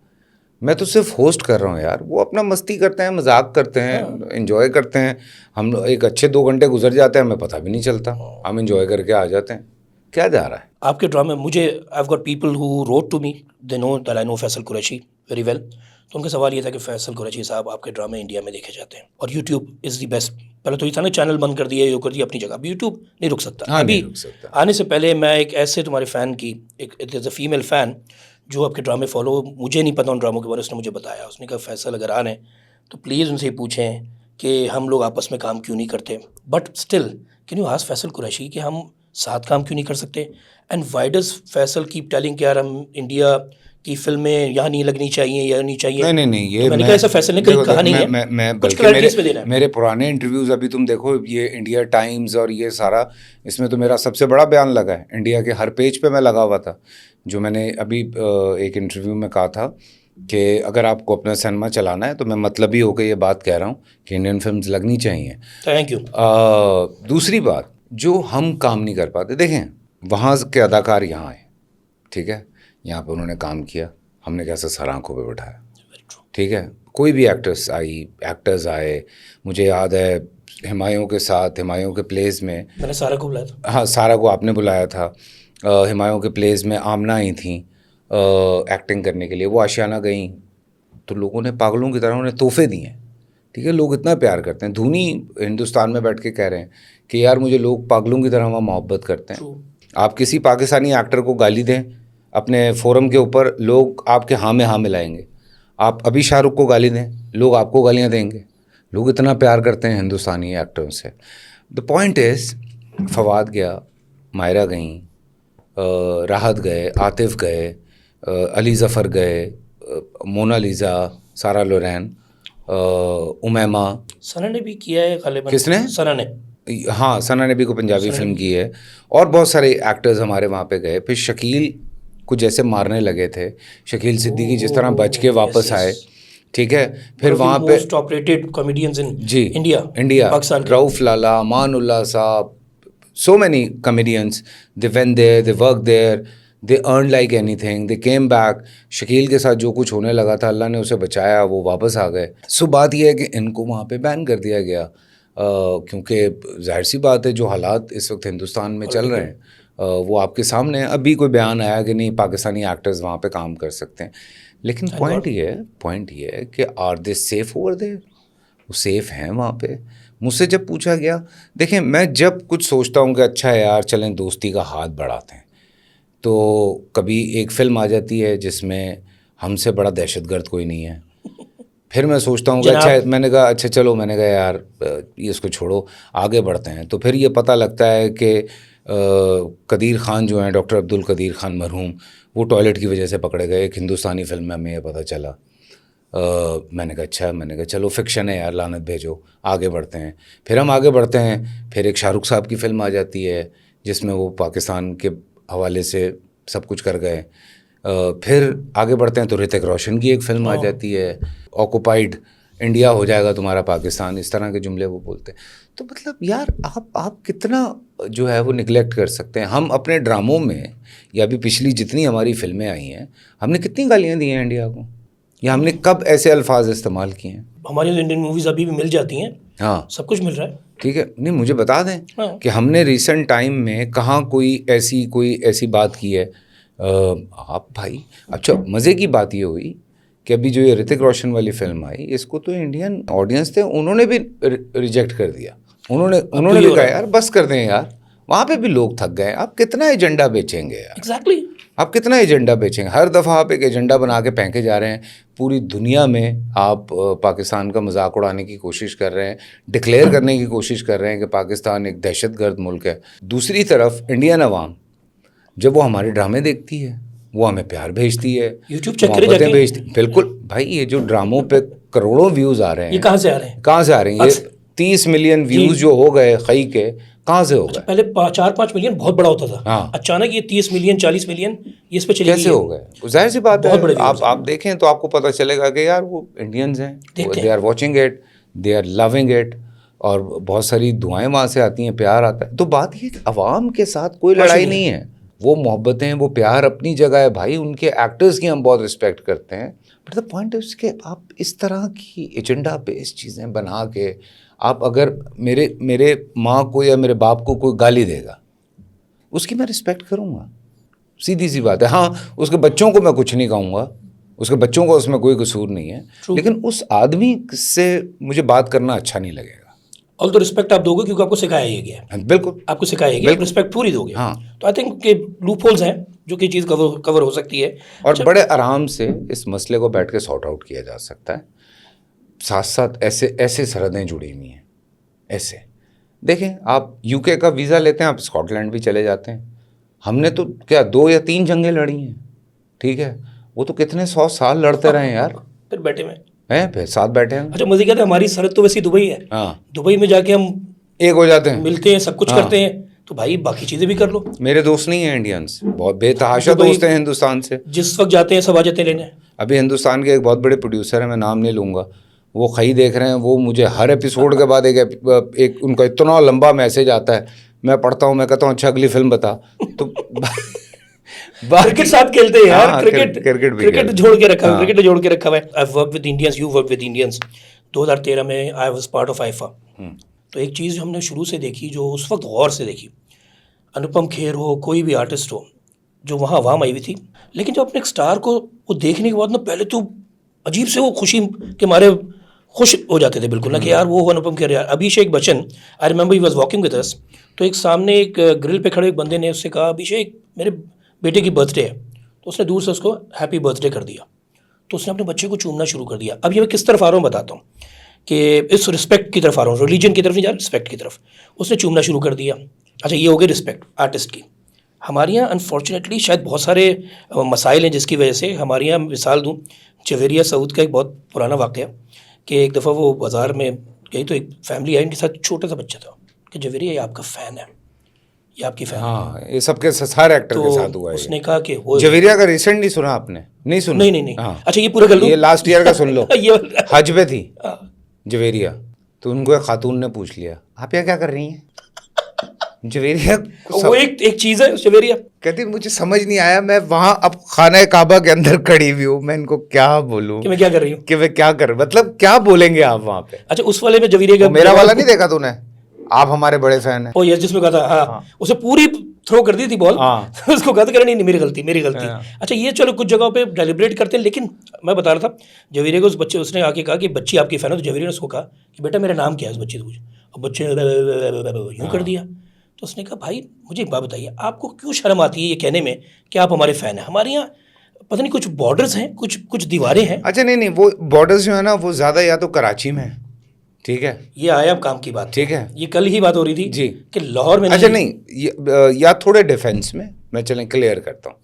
मैं तो सिर्फ होस्ट कर रहा हूँ यार, वो अपना मस्ती करते हैं, मजाक करते हैं, एंजॉय करते हैं। हम एक अच्छे 2 घंटे गुजर जाते हैं, हमें पता भी नहीं चलता, हम एंजॉय करके आ जाते हैं। क्या जा रहा है आपके ड्रामे? मुझे I have got people who wrote to me, they know that I know Faisal Qureshi very well. तो उनका सवाल ये था कि फैसल कुरैशी साहब आपके ड्रामे इंडिया में देखे जाते हैं और यूट्यूब इज़ द बेस्ट। पहले तो ये था ना, चैनल बंद कर दिया, ये कर दिया अपनी जगह, अभी यूट्यूब नहीं रुक सकता। हाँ, अभी नहीं रुक सकता। आने से पहले मैं एक ऐसे तुम्हारे फ़ैन की, एक it is a female fan जो आपके ड्रामे फॉलो, मुझे नहीं पता उन ड्रामों के बारे में, उसने मुझे बताया। उसने कहा फैसल अगर आ रहे हैं तो प्लीज़ उनसे पूछें कि हम लोग आपस में काम क्यों नहीं करते, but still can you ask Faisal Qureshi कि हम साथ काम क्यों नहीं कर सकते। And why does Faisal keep telling कि यार हम इंडिया की फिल्में यहाँ नहीं लगनी चाहिए या नहीं चाहिए। नहीं ये तो मैंने कहा ऐसा फैसल ने कहीं कहा नहीं है, मैं कुछ बल्कि क्लैरिटी इसमें देना है। मेरे पुराने इंटरव्यूज़ अभी तुम देखो, ये इंडिया टाइम्स और ये सारा, इसमें तो मेरा सबसे बड़ा बयान लगा है, इंडिया के हर पेज पे मैं लगा हुआ था। जो मैंने अभी एक इंटरव्यू में कहा था कि अगर आपको अपना सिनेमा चलाना है, तो मैं मतलबी होकर ये बात कह रहा हूँ कि इंडियन फिल्म्स लगनी चाहिए। Thank you. दूसरी बात, जो हम काम नहीं कर पाते, देखें वहाँ के अदाकार यहाँ आए, ठीक है, यहाँ पे उन्होंने काम किया, हमने कैसे सर आंखों पे बैठाया, ठीक है। कोई भी एक्टर्स आए, मुझे याद है हुमायूं के साथ, हुमायूं के प्लेस में मैंने सारा को बुलाया था। हाँ, सारा को आपने बुलाया था। हुमायूं के प्लेस में आमना आई थी एक्टिंग करने के लिए, वो आशियाना गई, तो लोगों ने पागलों की तरह उन्हें तोहफे दिए, ठीक है। लोग इतना प्यार करते हैं। धोनी हिंदुस्तान में बैठ के कह रहे हैं कि यार मुझे लोग पागलों की तरह वहाँ मोहब्बत करते हैं। आप किसी पाकिस्तानी एक्टर को गाली दें अपने फोरम के ऊपर, लोग आपके हाँ में हाँ मिलाएंगे। आप अभी शाहरुख को गाली दें, लोग आपको गालियाँ देंगे। लोग इतना प्यार करते हैं हिंदुस्तानी एक्टरों से। द पॉइंट इज़, फवाद गया, मायरा गई, राहत गए, आतिफ गए, अली ज़फ़र गए, मोनालिसा, सारा लोरैन, उमैमा। सना ने भी किया है गालिबन। किसने? सना ने। हाँ, सना ने भी कोई पंजाबी फिल्म की है, और बहुत सारे एक्टर्स हमारे वहाँ पे गए। फिर शकील को जैसे मारने लगे थे, शकील सिद्दीकी जिस तरह बच के वापस आए, ठीक है। फिर वहाँ पे मोस्ट ऑपरेटेड कॉमेडियंस इन जी इंडिया पाकिस्तान, रऊफ लाला, अमानुल्लाह साहब, so many comedians, they went there, they worked there, they earned like anything, they came back. Shakeel के साथ जो कुछ होने लगा था, अल्लाह ने उसे बचाया, वो वापस आ गए। सो बात यह है कि इनको वहाँ पे बैन कर दिया गया, क्योंकि जाहिर सी बात है जो हालात इस वक्त हिंदुस्तान में चल रहे हैं वो आपके सामने है। अभी कोई बयान आया कि नहीं पाकिस्तानी एक्टर्स वहाँ पे काम कर सकते हैं, लेकिन पॉइंट ये है कि are they safe over there? वो सेफ़ हैं वहाँ पे? मुझसे जब पूछा गया, देखें मैं जब कुछ सोचता हूँ कि अच्छा है यार चलें दोस्ती का हाथ बढ़ाते हैं, तो कभी एक फ़िल्म आ जाती है जिसमें हमसे बड़ा दहशतगर्द कोई नहीं है, फिर मैं सोचता हूँ कि अच्छा, मैंने कहा अच्छा चलो, मैंने कहा यार ये इसको छोड़ो, आगे बढ़ते हैं। तो फिर ये पता लगता है कि कदीर ख़ान जो हैं, डॉक्टर अब्दुल कदीर ख़ान मरहूम, वो टॉयलेट की वजह से पकड़े गए। एक हिंदुस्तानी फ़िल्म में हमें ये पता चला। मैंने कहा अच्छा, मैंने कहा चलो फ़िक्शन है यार, लानत भेजो, आगे बढ़ते हैं। फिर हम आगे बढ़ते हैं, फिर एक शाहरुख साहब की फ़िल्म आ जाती है जिसमें वो पाकिस्तान के हवाले से सब कुछ कर गए। फिर आगे बढ़ते हैं तो ऋतिक रोशन की एक फ़िल्म आ जाती है, ऑक्युपाइड इंडिया हो जाएगा तुम्हारा पाकिस्तान, इस तरह के जुमले वो बोलते हैं। तो मतलब यार आप कितना जो है वो निगलेक्ट कर सकते हैं। हम अपने ड्रामों में या भी पिछली जितनी हमारी फ़िल्में आई हैं, हमने कितनी गालियाँ दी हैं इंडिया को, या हमने कब ऐसे अल्फाज इस्तेमाल किए हैं? हमारी इंडियन मूवीज़ अभी भी मिल जाती हैं, हाँ सब कुछ मिल रहा है। ठीक है, नहीं मुझे बता दें कि हमने रिसेंट टाइम में कहाँ कोई ऐसी बात की है। आप भाई, अच्छा मज़े की बात ये हुई कि अभी जो ये ऋतिक रोशन वाली फ़िल्म आई, इसको तो इंडियन ऑडियंस थे, उन्होंने भी रिजेक्ट कर दिया। उन्होंने भी कहा यार बस कर दें यार, वहाँ पे भी लोग थक गए। आप कितना एजेंडा बेचेंगे यार? एग्जैक्टली आप कितना एजेंडा बेचेंगे? हर दफ़ा आप एक एजेंडा बना के फेंके जा रहे हैं। पूरी दुनिया में आप पाकिस्तान का मजाक उड़ाने की कोशिश कर रहे हैं, डिक्लेयर करने की कोशिश कर रहे हैं कि पाकिस्तान एक दहशतगर्द मुल्क है। दूसरी तरफ इंडियन अवाम जब वो हमारे ड्रामे देखती है, वो हमें प्यार भेजती है, यूट्यूब चेक मोहब्बतें भेजती। बिल्कुल भाई, ये जो ड्रामों पे करोड़ों व्यूज़ आ रहे हैं, ये कहाँ से आ रहे हैं? कहाँ से आ रहे हैं? ये 30 मिलियन व्यूज़ जो हो गए खई के, कहाँ से हो गए? पहले 4-5 मिलियन बहुत बड़ा होता था। हाँ। अचानक ये 30 मिलियन 40 मिलियन ये इस पे चली कैसे गई हो गए? जाहिर सी बात बहुत बड़े है, आप देखें तो आपको पता चलेगा कि यार वो इंडियंस हैं, they are watching it, they are loving it, और बहुत सारी दुआएं वहाँ से आती हैं, प्यार आता है। तो बात ये, अवाम के साथ कोई लड़ाई नहीं है, वो मोहब्बतें, वो प्यार अपनी जगह है भाई। उनके एक्टर्स की हम बहुत रिस्पेक्ट करते हैं, बट द पॉइंट इज कि आप इस तरह की एजेंडा बेस्ड चीज़ें बना के, आप अगर मेरे माँ को या मेरे बाप को कोई गाली देगा, उसकी मैं रिस्पेक्ट करूँगा, सीधी सी बात है। हाँ, उसके बच्चों को मैं कुछ नहीं कहूँगा, उसके बच्चों को उसमें कोई कसूर नहीं है, लेकिन उस आदमी से मुझे बात करना अच्छा नहीं लगेगा। ऑल तो रिस्पेक्ट आप दोगे क्योंकि आपको सिखाया ही गया है। बिल्कुल, आपको सिखाया गया, आप रिस्पेक्ट पूरी दोगे। हाँ। तो आई थिंक कि लूप होल्स हैं जो कि चीज़ कवर हो सकती है, और बड़े आराम से इस मसले को बैठ के सॉर्ट आउट किया जा सकता है। साथ साथ ऐसे सरहदें जुड़ी हुई हैं। ऐसे देखें, आप यूके का वीज़ा लेते हैं, आप स्कॉटलैंड भी चले जाते हैं। हमने तो क्या 2 या 3 जंगें लड़ी हैं, ठीक है, वो तो कितने 100 साल लड़ते रहे यार, फिर बैठे में हैं, फिर साथ बैठे हैं। अच्छा, मजे क्या था, हमारी सरहद तो वैसी दुबई है। हाँ, दुबई में जाके हम एक हो जाते हैं, मिलते हैं, सब कुछ करते हैं, तो भाई बाकी चीज़ें भी कर लो। मेरे दोस्त नहीं हैं इंडियंस, बहुत बेतहाशा दोस्त हैं हिंदुस्तान से, जिस वक्त जाते हैं सब आ जाते हैं लेने। अभी हिंदुस्तान के एक बहुत बड़े प्रोड्यूसर हैं, मैं नाम नहीं लूँगा, वो खई देख रहे हैं, वो मुझे हर एपिसोड के बाद एक उनका इतना लंबा मैसेज आता है, मैं पढ़ता हूँ, मैं कहता हूँ अच्छा अगली फिल्म बता। तो क्रिकेट साथ खेलते हैं यार, हाँ, क्रिकेट जोड़ के रखा है, क्रिकेट जोड़ के रखा हुआ है। I work with Indians, you work with Indians. 2013 में I was part of IIFA. तो एक चीज़ हमने शुरू से देखी, जो उस वक्त गौर से देखी, अनुपम खेर हो, कोई भी आर्टिस्ट हो, जो वहाँ आवाम आई हुई थी, लेकिन जब अपने एक स्टार को वो देखने के बाद ना, पहले तो अजीब से वो खुशी के मारे खुश हो जाते थे बिल्कुल ना, कि यार वो अनुपम खेर, यार Abhishek Bachchan, I remember he was walking with us. तो एक सामने एक ग्रिल पे खड़े एक बंदे ने उससे कहा, अभिषेक मेरे बेटे की बर्थडे है, तो उसने दूर से उसको हैप्पी बर्थडे कर दिया। तो उसने अपने बच्चे को चूमना शुरू कर दिया। अब ये मैं किस तरफ आ रहा हूँ बताता हूँ, कि इस रिस्पेक्ट की तरफ आ रहा हूँ, रिलीजन की तरफ नहीं जा रहा, रिस्पेक्ट की तरफ। उसने चूमना शुरू कर दिया। अच्छा, ये हो गई रिस्पेक्ट आर्टिस्ट की। हमारे यहाँ अनफॉर्चुनेटली शायद बहुत सारे मसाइल हैं जिसकी वजह से, हमारे यहाँ मिसाल दूँ, जवेरिया सऊद का एक बहुत पुराना वाक़या, कि एक दफ़ा वो बाज़ार में गई तो एक फैमिली आई, इनके साथ छोटा सा बच्चा था, कि जवेरिया ये आपका फ़ैन है, ये आपकी फ़ैन। हाँ, ये सबके सारे एक्टर के साथ हुआ है। उसने कहा कि वो जवेरिया का रिसेंट नहीं सुना आपने? नहीं सुना? नहीं। अच्छा, ये पूरा कर लो, ये लास्ट ईयर का सुन लो। ये हज पे थी जवेरिया, तो उनको एक खातून ने पूछ लिया, आप यहाँ क्या कर रही हैं? जवेरिया वो एक चीज़ है जवेरिया कहती, मुझे समझ नहीं आया, मैं वहाँ अब खाना काबा के अंदर खड़ी हुई हूँ, मैं इनको क्या बोलूँ कि मैं क्या कर रही हूँ, कि मैं क्या कर, मतलब क्या बोलेंगे आप वहाँ पे? अच्छा, उस वाले में जवेरिया का मेरा वाला नहीं देखा तूने? आप हमारे बड़े फैन हैं। ओ यस, जिसमें कहा था, हाँ, उसे पूरी थ्रो कर दी थी बॉल। उसको कहा था, नहीं मेरी गलती। अच्छा, ये चलो कुछ जगहों पे डेलिब्रेट करते हैं, लेकिन मैं बता रहा था जवेरिया को, उस बच्चे, उसने आके कहा कि बच्ची आपकी फ़ैन है, तो जवेरिया ने उसको कहा कि बेटा मेरा नाम क्या है, उस बच्चे से पूछ, और बच्चे यूँ कर दिया। तो उसने कहा भाई मुझे एक बात बताइए, आपको क्यों शर्म आती है ये कहने में कि आप हमारे फ़ैन हैं? हमारे यहाँ पता नहीं कुछ बॉर्डर्स हैं, कुछ कुछ दीवारें हैं। अच्छा नहीं, वो बॉर्डर्स जो है ना वो ज़्यादा या तो कराची में है, ठीक है, ये आया अब काम की बात, ठीक है, ये कल ही बात हो रही थी जी, कि लाहौर में अच्छा नहीं, या थोड़े डिफेंस में, मैं चलें क्लियर करता हूँ,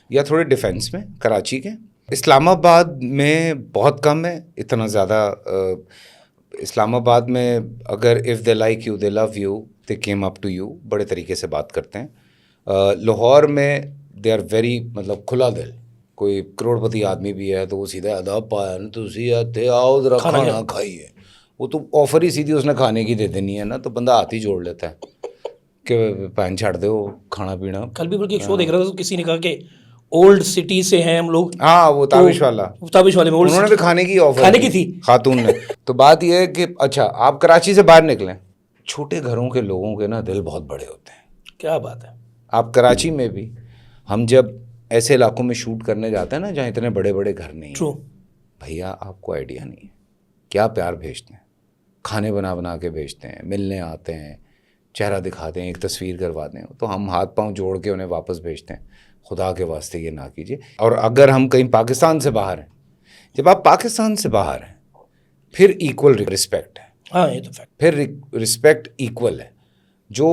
या थोड़े डिफेंस में कराची के, इस्लामाबाद में बहुत कम है इतना ज़्यादा। इस्लामाबाद में अगर if they like you they love you they came up to you, बड़े तरीके से बात करते हैं। लाहौर में दे आर वेरी, मतलब खुला दिल, कोई करोड़पति आदमी भी है तो वो सीधा अदब पाया ना, तुसी आते आओ जरा खाना खाइए, वो तो ऑफर ही सीधी उसने खाने की दे देनी है ना, तो बंदा हाथ ही जोड़ लेता है कि पैन छाड़ दो खाना पीना। कल भी बल्कि एक शो देख रहा था तो किसी ने कहा कि ओल्ड सिटी से हैं हम लोग। हाँ वो ताबिश वाला, ताबिश वाले में उन्होंने भी खाने की ऑफर खाने की थी खातून ने। तो बात यह है कि अच्छा आप कराची से बाहर निकलें, छोटे घरों के लोगों के ना दिल बहुत बड़े होते हैं। क्या बात है। आप कराची में भी, हम जब ऐसे इलाकों में शूट करने जाते हैं ना जहाँ इतने बड़े बड़े घर नहीं हैं, भैया आपको आइडिया नहीं है क्या प्यार भेजते हैं, खाने बना बना के भेजते हैं, मिलने आते हैं, चेहरा दिखाते हैं, एक तस्वीर करवाते हैं, तो हम हाथ पांव जोड़ के उन्हें वापस भेजते हैं। खुदा के वास्ते ये ना कीजिए। और अगर हम कहीं पाकिस्तान से बाहर हैं, जब आप पाकिस्तान से बाहर हैं फिर इक्वल रिस्पेक्ट है। हाँ ये तो फैक्ट, फिर रिस्पेक्ट इक्वल है। जो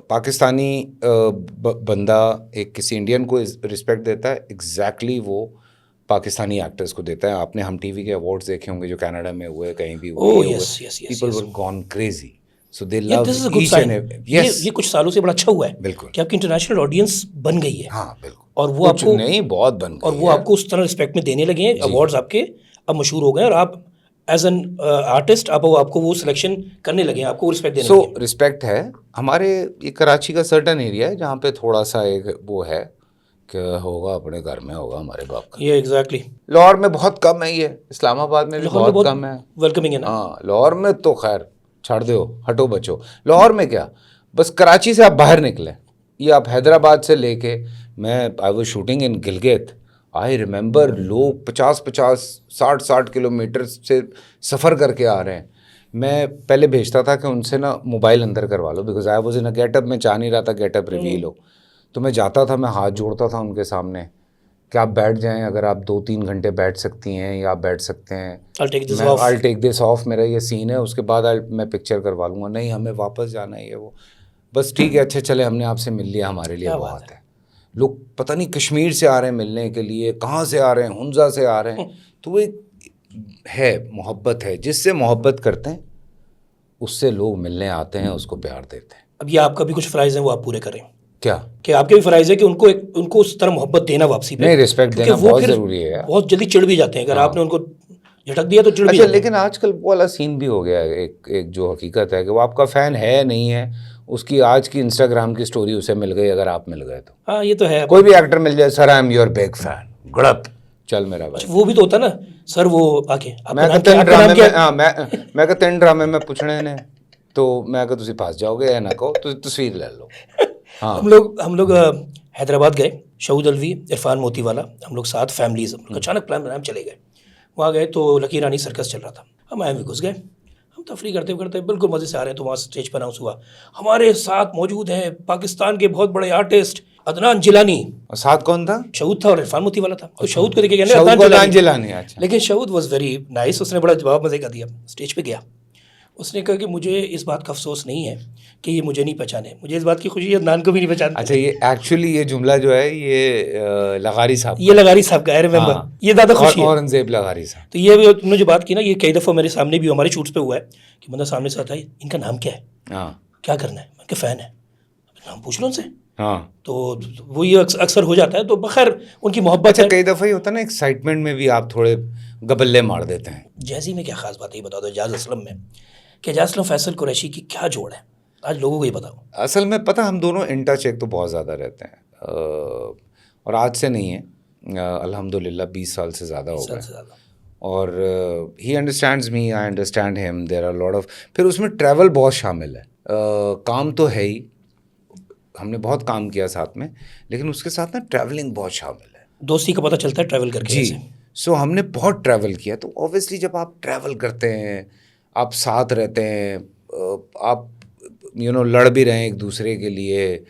पाकिस्तानी बंदा एक किसी इंडियन को रिस्पेक्ट देता है, एग्जैक्टली वो पाकिस्तानी एक्टर्स को देता है। आपने हम टीवी के अवार्ड्स देखे होंगे जो कनाडा में हुए, कहीं भी हुए, people were gone crazy, so they love each and ये कुछ सालों से बड़ा अच्छा हुआ है बिल्कुल कि आपकी इंटरनेशनल ऑडियंस बन गई है। हाँ बिल्कुल, और वो आपको नहीं बहुत बन गई और वो आपको उस तरह रिस्पेक्ट में देने लगे हैं। अवार्ड्स आपके अब मशहूर हो गए और आप एज एन आर्टिस्ट आपको वो सिलेक्शन करने लगे हैं, आपको रिस्पेक्ट देने लगे। रिस्पेक्ट है। हमारे ये कराची का सर्टन एरिया है जहाँ पे थोड़ा सा एक वो है कि होगा अपने घर में होगा हमारे बाप का। ये एग्जैक्टली लाहौर में बहुत कम है, ये इस्लामाबाद में भी बहुत कम है। वेलकमिंग है ना। हाँ लाहौर में तो खैर छाड़ दो, हटो बचो। लाहौर में क्या, बस कराची से आप बाहर निकले, ये आप हैदराबाद से लेके, मैं I was shooting in Gilgit, I remember लोग 50-50 60-60 किलोमीटर से सफ़र करके आ रहे हैं। मैं पहले भेजता था कि उनसे ना मोबाइल अंदर करवा लो, because I was in a getup, मैं चाह नहीं रहा था गेटअप रिवील हो। तो मैं जाता था, मैं हाथ जोड़ता था उनके सामने कि आप बैठ जाएं, अगर आप 2-3 घंटे बैठ सकती हैं या आप बैठ सकते हैं, I'll take this off, मेरा ये सीन है, उसके बाद मैं पिक्चर करवा लूँगा। नहीं हमें वापस जाना है, ये वो, बस ठीक है अच्छा चले, हमने आपसे मिल लिया, हमारे लिए बहुत है। लोग पता नहीं कश्मीर से आ रहे हैं मिलने के लिए, कहाँ से आ रहे हैं, हुंजा से आ रहे हैं। तो वो एक है, मोहब्बत है, जिससे मोहब्बत करते हैं उससे लोग मिलने आते हैं, उसको प्यार देते हैं। अब ये आपका भी कुछ फ़राइज़ हैं वो आप पूरे करें। क्या कि आपके भी फ़राइज़ है कि उनको उस तरह मोहब्बत देना वापसी पे, नहीं, रिस्पेक्ट देना बहुत ज़रूरी है। बहुत जल्दी चिढ़ भी जाते हैं अगर आपने उनको झटक दिया तो चिढ़ भी जाते हैं। लेकिन आजकल वो वाला सीन भी हो गया है, एक जो हकीकत है कि वो आपका फ़ैन है नहीं है, उसकी आज की इंस्टाग्राम की स्टोरी उसे मिल गई अगर आप मिल गए तो। हाँ ये तो है। कोई भी एक्टर मिल जाए, sir I am your big fan, गड़प चल मेरा भाई। वो भी तो होता ना सर, वो आके मैं कहते हैं ड्रामे में पूछने ने तो मैं कहता तुसी फंस जाओगे, ना कहो तो तस्वीर ले लो। हाँ हम लोग हैदराबाद गए, शहीद अलवी, इरफान मोतीवाला, हम लोग 7 फैमिलीज, हम लोग अचानक प्लान बनाए चले गए। वहाँ गए तो लकी रानी सर्कस चल रहा था, हम आए भी घुस गए। हम तफरी करते करते बिल्कुल मज़े से आ रहे हैं तो वहाँ स्टेज पर अनाउंस हुआ, हमारे साथ मौजूद हैं पाकिस्तान के बहुत बड़े आर्टिस्ट अदनान जिलानी। और साथ कौन था? शहीद था और इरफान मोतीवाला था। तो शहीद को देखे अदनान जिलानी। अच्छा। लेकिन शहीद वॉज वेरी नाइस, उसने बड़ा जवाब मज़े का दिया। स्टेज पे गया, उसने कहा कि मुझे इस बात का अफसोस नहीं है कि ये मुझे नहीं पहचाने, मुझे इस बात की खुशी है अदनान को भी नहीं पहचानते। अच्छा, ये एक्चुअली ये जुमला जो है ये लगारी साहब, ये लगारी साहब का, आई रिमेंबर। हाँ। ये ज़्यादा खुशी है, औरंगजेब लगारी साहब। तो ये तुमने जो बात की ना, ये कई दफ़ा मेरे सामने भी हमारे शूट्स पे हुआ है कि बंदा सामने से आता है, इनका नाम क्या है, क्या करना है, उनके फ़ैन है, नाम पूछ लो उनसे। हाँ, तो वो ये अक्सर हो जाता है। तो बखैर उनकी मोहब्बत है। कई दफ़ा ही होता है ना, एक्साइटमेंट में भी आप थोड़े गबल्ले मार देते हैं। जैसी में क्या खास बात है ये बता दो एजाज असलम में, कि एजाज असलम फैसल कुरैशी की क्या जोड़ है, आज लोगों को ये बताओ। असल में पता, हम दोनों इन टच एक तो बहुत ज़्यादा रहते हैं, और आज से नहीं है, अल्हम्दुलिल्लाह 20 साल से ज़्यादा हो गए। और he understands me, I understand him, there are lot of, फिर उसमें ट्रैवल बहुत शामिल है। काम तो है ही, हमने बहुत काम किया साथ में, लेकिन उसके साथ ना ट्रैवलिंग बहुत शामिल है। दोस्ती का पता चलता है ट्रैवल करके। जी, सो हमने बहुत ट्रैवल किया। तो ऑब्वियसली जब आप ट्रैवल करते हैं, आप साथ रहते हैं, आप लड़ भी रहे हैं एक दूसरे के लिए,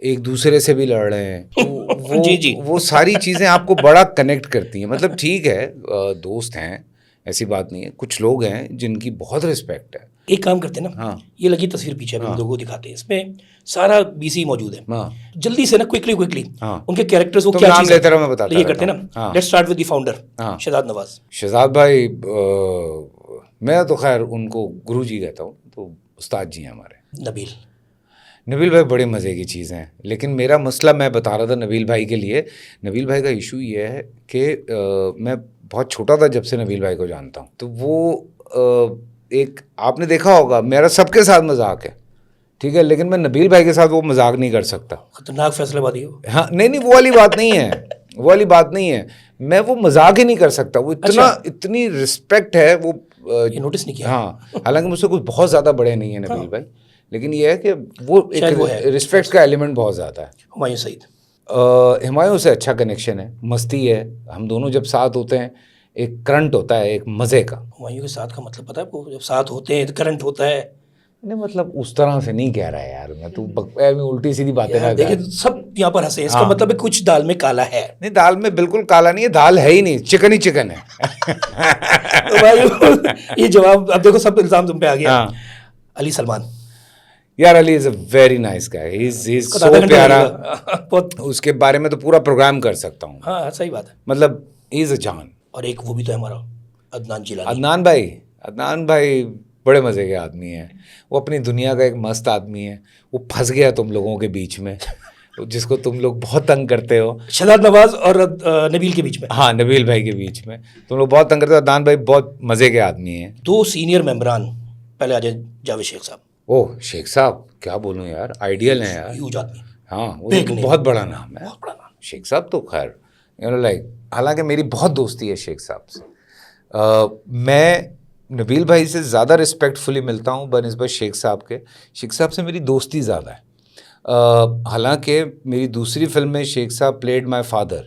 एक दूसरे से भी लड़ रहे हैं, तो वो जी, जी। वो सारी चीज़ें आपको बड़ा कनेक्ट करती हैं। मतलब ठीक है, दोस्त हैं, ऐसी बात नहीं है, कुछ लोग हैं जिनकी बहुत रिस्पेक्ट है। एक काम करते हैं ना, हाँ ये लगी तस्वीर पीछे अभी हम लोगों को दिखाते हैं, इसमें सारा बीसी मौजूद है। हाँ जल्दी से ना क्विकली हाँ। उनके कैरेक्टर्स वो तुम क्या नाम चीज़ लेते रहो, मैं बताता ये रहता करते हैं हूँ। ना। हाँ। Let's start with the founder हाँ। शहजाद नवाज। शहजाद भाई, मैं तो खैर उनको गुरु जी कहता हूँ, तो उस्ताद जी हैं हमारे। नबील भाई बड़े मज़े की चीज़ हैं, लेकिन मेरा मसला मैं बता रहा था नबील भाई के लिए। नबील भाई का इशू ये है कि मैं बहुत छोटा था जब से नबील भाई को जानता हूँ, तो वो एक आपने देखा होगा, मेरा सबके साथ मजाक है, ठीक है, लेकिन मैं नबील भाई के साथ वो मजाक नहीं कर सकता। खतरनाक फैसलाबाजी हो। हाँ नहीं, वो वाली बात नहीं है, वो वाली बात नहीं है, मैं वो मजाक ही नहीं कर सकता। वो इतना इतनी रिस्पेक्ट है वो, ये नोटिस नहीं किया। हाँ, हालांकि मुझसे कुछ बहुत ज़्यादा बड़े नहीं है नबील भाई, लेकिन ये है कि वो शायद वो एक है। रिस्पेक्ट का एलिमेंट बहुत ज़्यादा है। हुमायूं सईद। हुमायूं से अच्छा कनेक्शन है, मस्ती है, हम दोनों जब साथ होते हैं एक करंट होता है, एक मज़े का। हुमायूं के साथ का मतलब पता है आपको? जब साथ होते हैं तो करंट होता है। नहीं मतलब उस तरह से नहीं कह रहा है यार, मैं तू उल्टी सीधी बातें ना कर। देखिए सब यहाँ पर हंसे, इसका हाँ। मतलब है कुछ दाल में काला है। नहीं, दाल में बिल्कुल काला नहीं है, दाल है ही नहीं, चिकन ही चिकन है। तो भाई ये जवाब अब देखो, सब इल्जाम तुम पे आ गया। हाँ। अली सलमान यार Ali is a very nice guy, he is उसका सो आधा घंटा प्यारा, लगेगा। बहुत। उसके बारे में तो पूरा प्रोग्राम कर सकता हूँ। हाँ सही बात है। मतलब ही इज़ अ जान। और एक वो भी तो है हमारा अदनान जिलानी। अदनान भाई बड़े मज़े के आदमी हैं, वो अपनी दुनिया का एक मस्त आदमी है। वो फंस गया तुम लोगों के बीच में, जिसको तुम लोग बहुत तंग करते हो, शहजाद नवाज और नबील के बीच में। हाँ, नबील भाई के बीच में तुम लोग बहुत तंग करते हो। अदनान भाई बहुत मज़े के आदमी हैं। दो सीनियर मेंबरान, पहले आ जाए जावेद शेख साहब। ओह शेख साहब, क्या बोलूँ यार, आइडियल हैं यार। ह्यूज आदमी, हाँ, वो Big तो name। बहुत बड़ा नाम है बहुत बड़ा नाम। शेख साहब तो खैर लाइक, हालांकि मेरी बहुत दोस्ती है शेख साहब से। मैं नबील भाई से ज़्यादा रिस्पेक्टफुली मिलता हूँ बनिस्बत शेख साहब के। शेख साहब से मेरी दोस्ती ज़्यादा है। हालांकि मेरी दूसरी फिल्म में शेख साहब प्लेड माय फादर,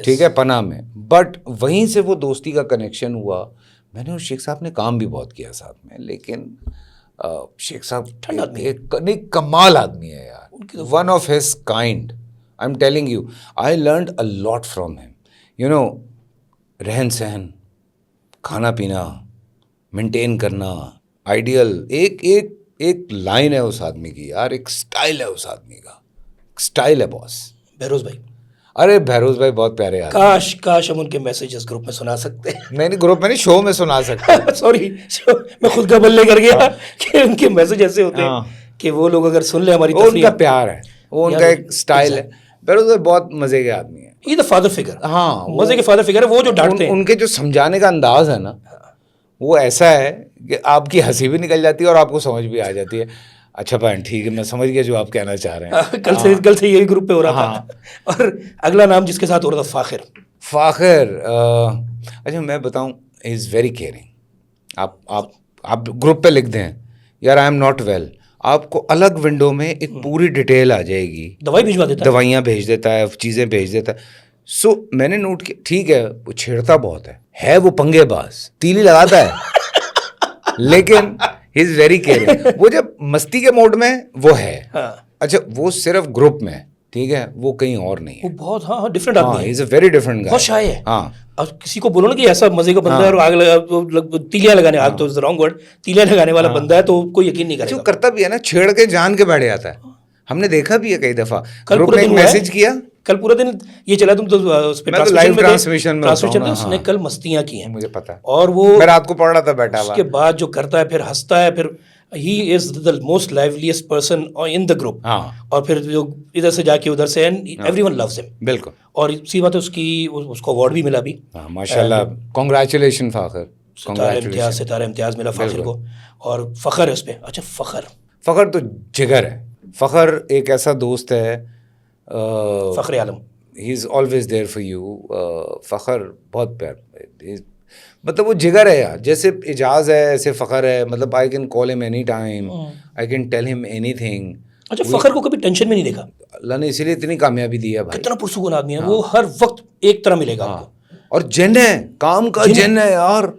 ठीक है, पनाह में, बट वहीं से वो दोस्ती का कनेक्शन हुआ। मैंने और शेख साहब ने काम भी बहुत किया साथ में, लेकिन शेख साहब ठंडा आदमी, एक कमाल आदमी है यार, one of his kind. I am telling you, I learned a lot from him. रहन सहन, खाना पीना, मेंटेन करना, आइडियल, एक लाइन है उस आदमी की यार, एक स्टाइल है उस आदमी का, स्टाइल है बॉस। बहरोज भाई, अरे बहरोज भाई बहुत प्यारे आदमी। काश हम उनके मैसेजेस ग्रुप में सुना सकते हैं। नहीं ग्रुप में नहीं, शो में सुना सकते हैं। सॉरी, मैं खुद का बल्ले कर गया कि उनके मैसेज ऐसे होते हैं कि वो लोग अगर सुन ले हमारी वो तफरीह। उनका प्यार है, वो उनका एक स्टाइल है। बहरोज भाई बहुत मजे के आदमी है। ही द फादर फिगर। हाँ, मजे के फादर फिगर है वो, जो डांटते हैं। उनके जो समझाने का अंदाज है ना, वो ऐसा है कि आपकी हंसी भी निकल जाती है और आपको समझ भी आ जाती है। अच्छा बहन ठीक है, मैं समझ गया जो आप कहना चाह रहे हैं। कल से यही ग्रुप पे हो रहा था। और अगला नाम जिसके साथ हो रहा था, फाखिर। अच्छा मैं बताऊं, इज़ वेरी केयरिंग। आप ग्रुप पे लिख दें यार आई एम नॉट वेल, आपको अलग विंडो में एक पूरी डिटेल आ जाएगी, दवाई भिजवा देता है, दवाइयाँ भेज देता है, चीज़ें भेज देता है। सो मैंने नोट किया, ठीक है वो छेड़ता बहुत है वो पंगेबाज, तीली लगाता है, लेकिन ही इज़ वेरी केयरिंग। वो जब मस्ती के मोड में वो है। अच्छा वो सिर्फ ग्रुप में, ठीक है, वो कहीं और नहीं है। वो बहुत डिफरेंट आदमी है। He is a very different गाय, बहुत शाय है। हाँ, और किसी को बोलो ना कि ऐसा मजे का बंदा है और आग लगा, तीलियां लगाने, आग तो रॉन्ग वर्ड, तीलियां लगाने वाला बंदा है, तो कोई यकीन नहीं करेगा। जो करता भी है ना, छेड़ के जान के बैठ जाता है। हमने देखा भी है कई दफा। कल ग्रुप पूरा में एक दिन मैसेज किया, कल पूरा दिन ये चला, तुम तो उस पे मैं तो लाइव ट्रांसमिशन में होता हूँ ना, उसने कल मस्तियां की हैं, मुझे पता है। और वो मैं रात को पढ़ रहा था बैठा हुआ। उसके बाद जो करता है, फिर हंसता है, फिर he is the most liveliest person in the group. हाँ, और फिर जो इधर से जाके उधर से, एंड एवरीवन लव्स हिम। बिल्कुल। और इसी बात है, उसको अवार्ड भी मिला अभी। हाँ माशाल्लाह, कांग्रेचुलेशन फाखर, कांग्रेचुलेशन। सितारा इम्तियाज मिला फाखिर को, और फखर है उस पे। अच्छा फखर तो जिगर है। फखर एक ऐसा दोस्त है, Fakhar Alam, he is always there for you. Fakhar बहुत प्यार, मतलब वो जिगर है यार, जैसे इजाज है ऐसे फखर है। मतलब I can call him any time, I can tell him anything. अच्छा फखर को कभी टेंशन में नहीं देखा? अल्लाह ने इसीलिए इतनी कामयाबी दी है भाई। कितना पुरसुकून आदमी है वो, हर वक्त एक तरह मिलेगा आपको। और जिन है, काम का जिन है यार।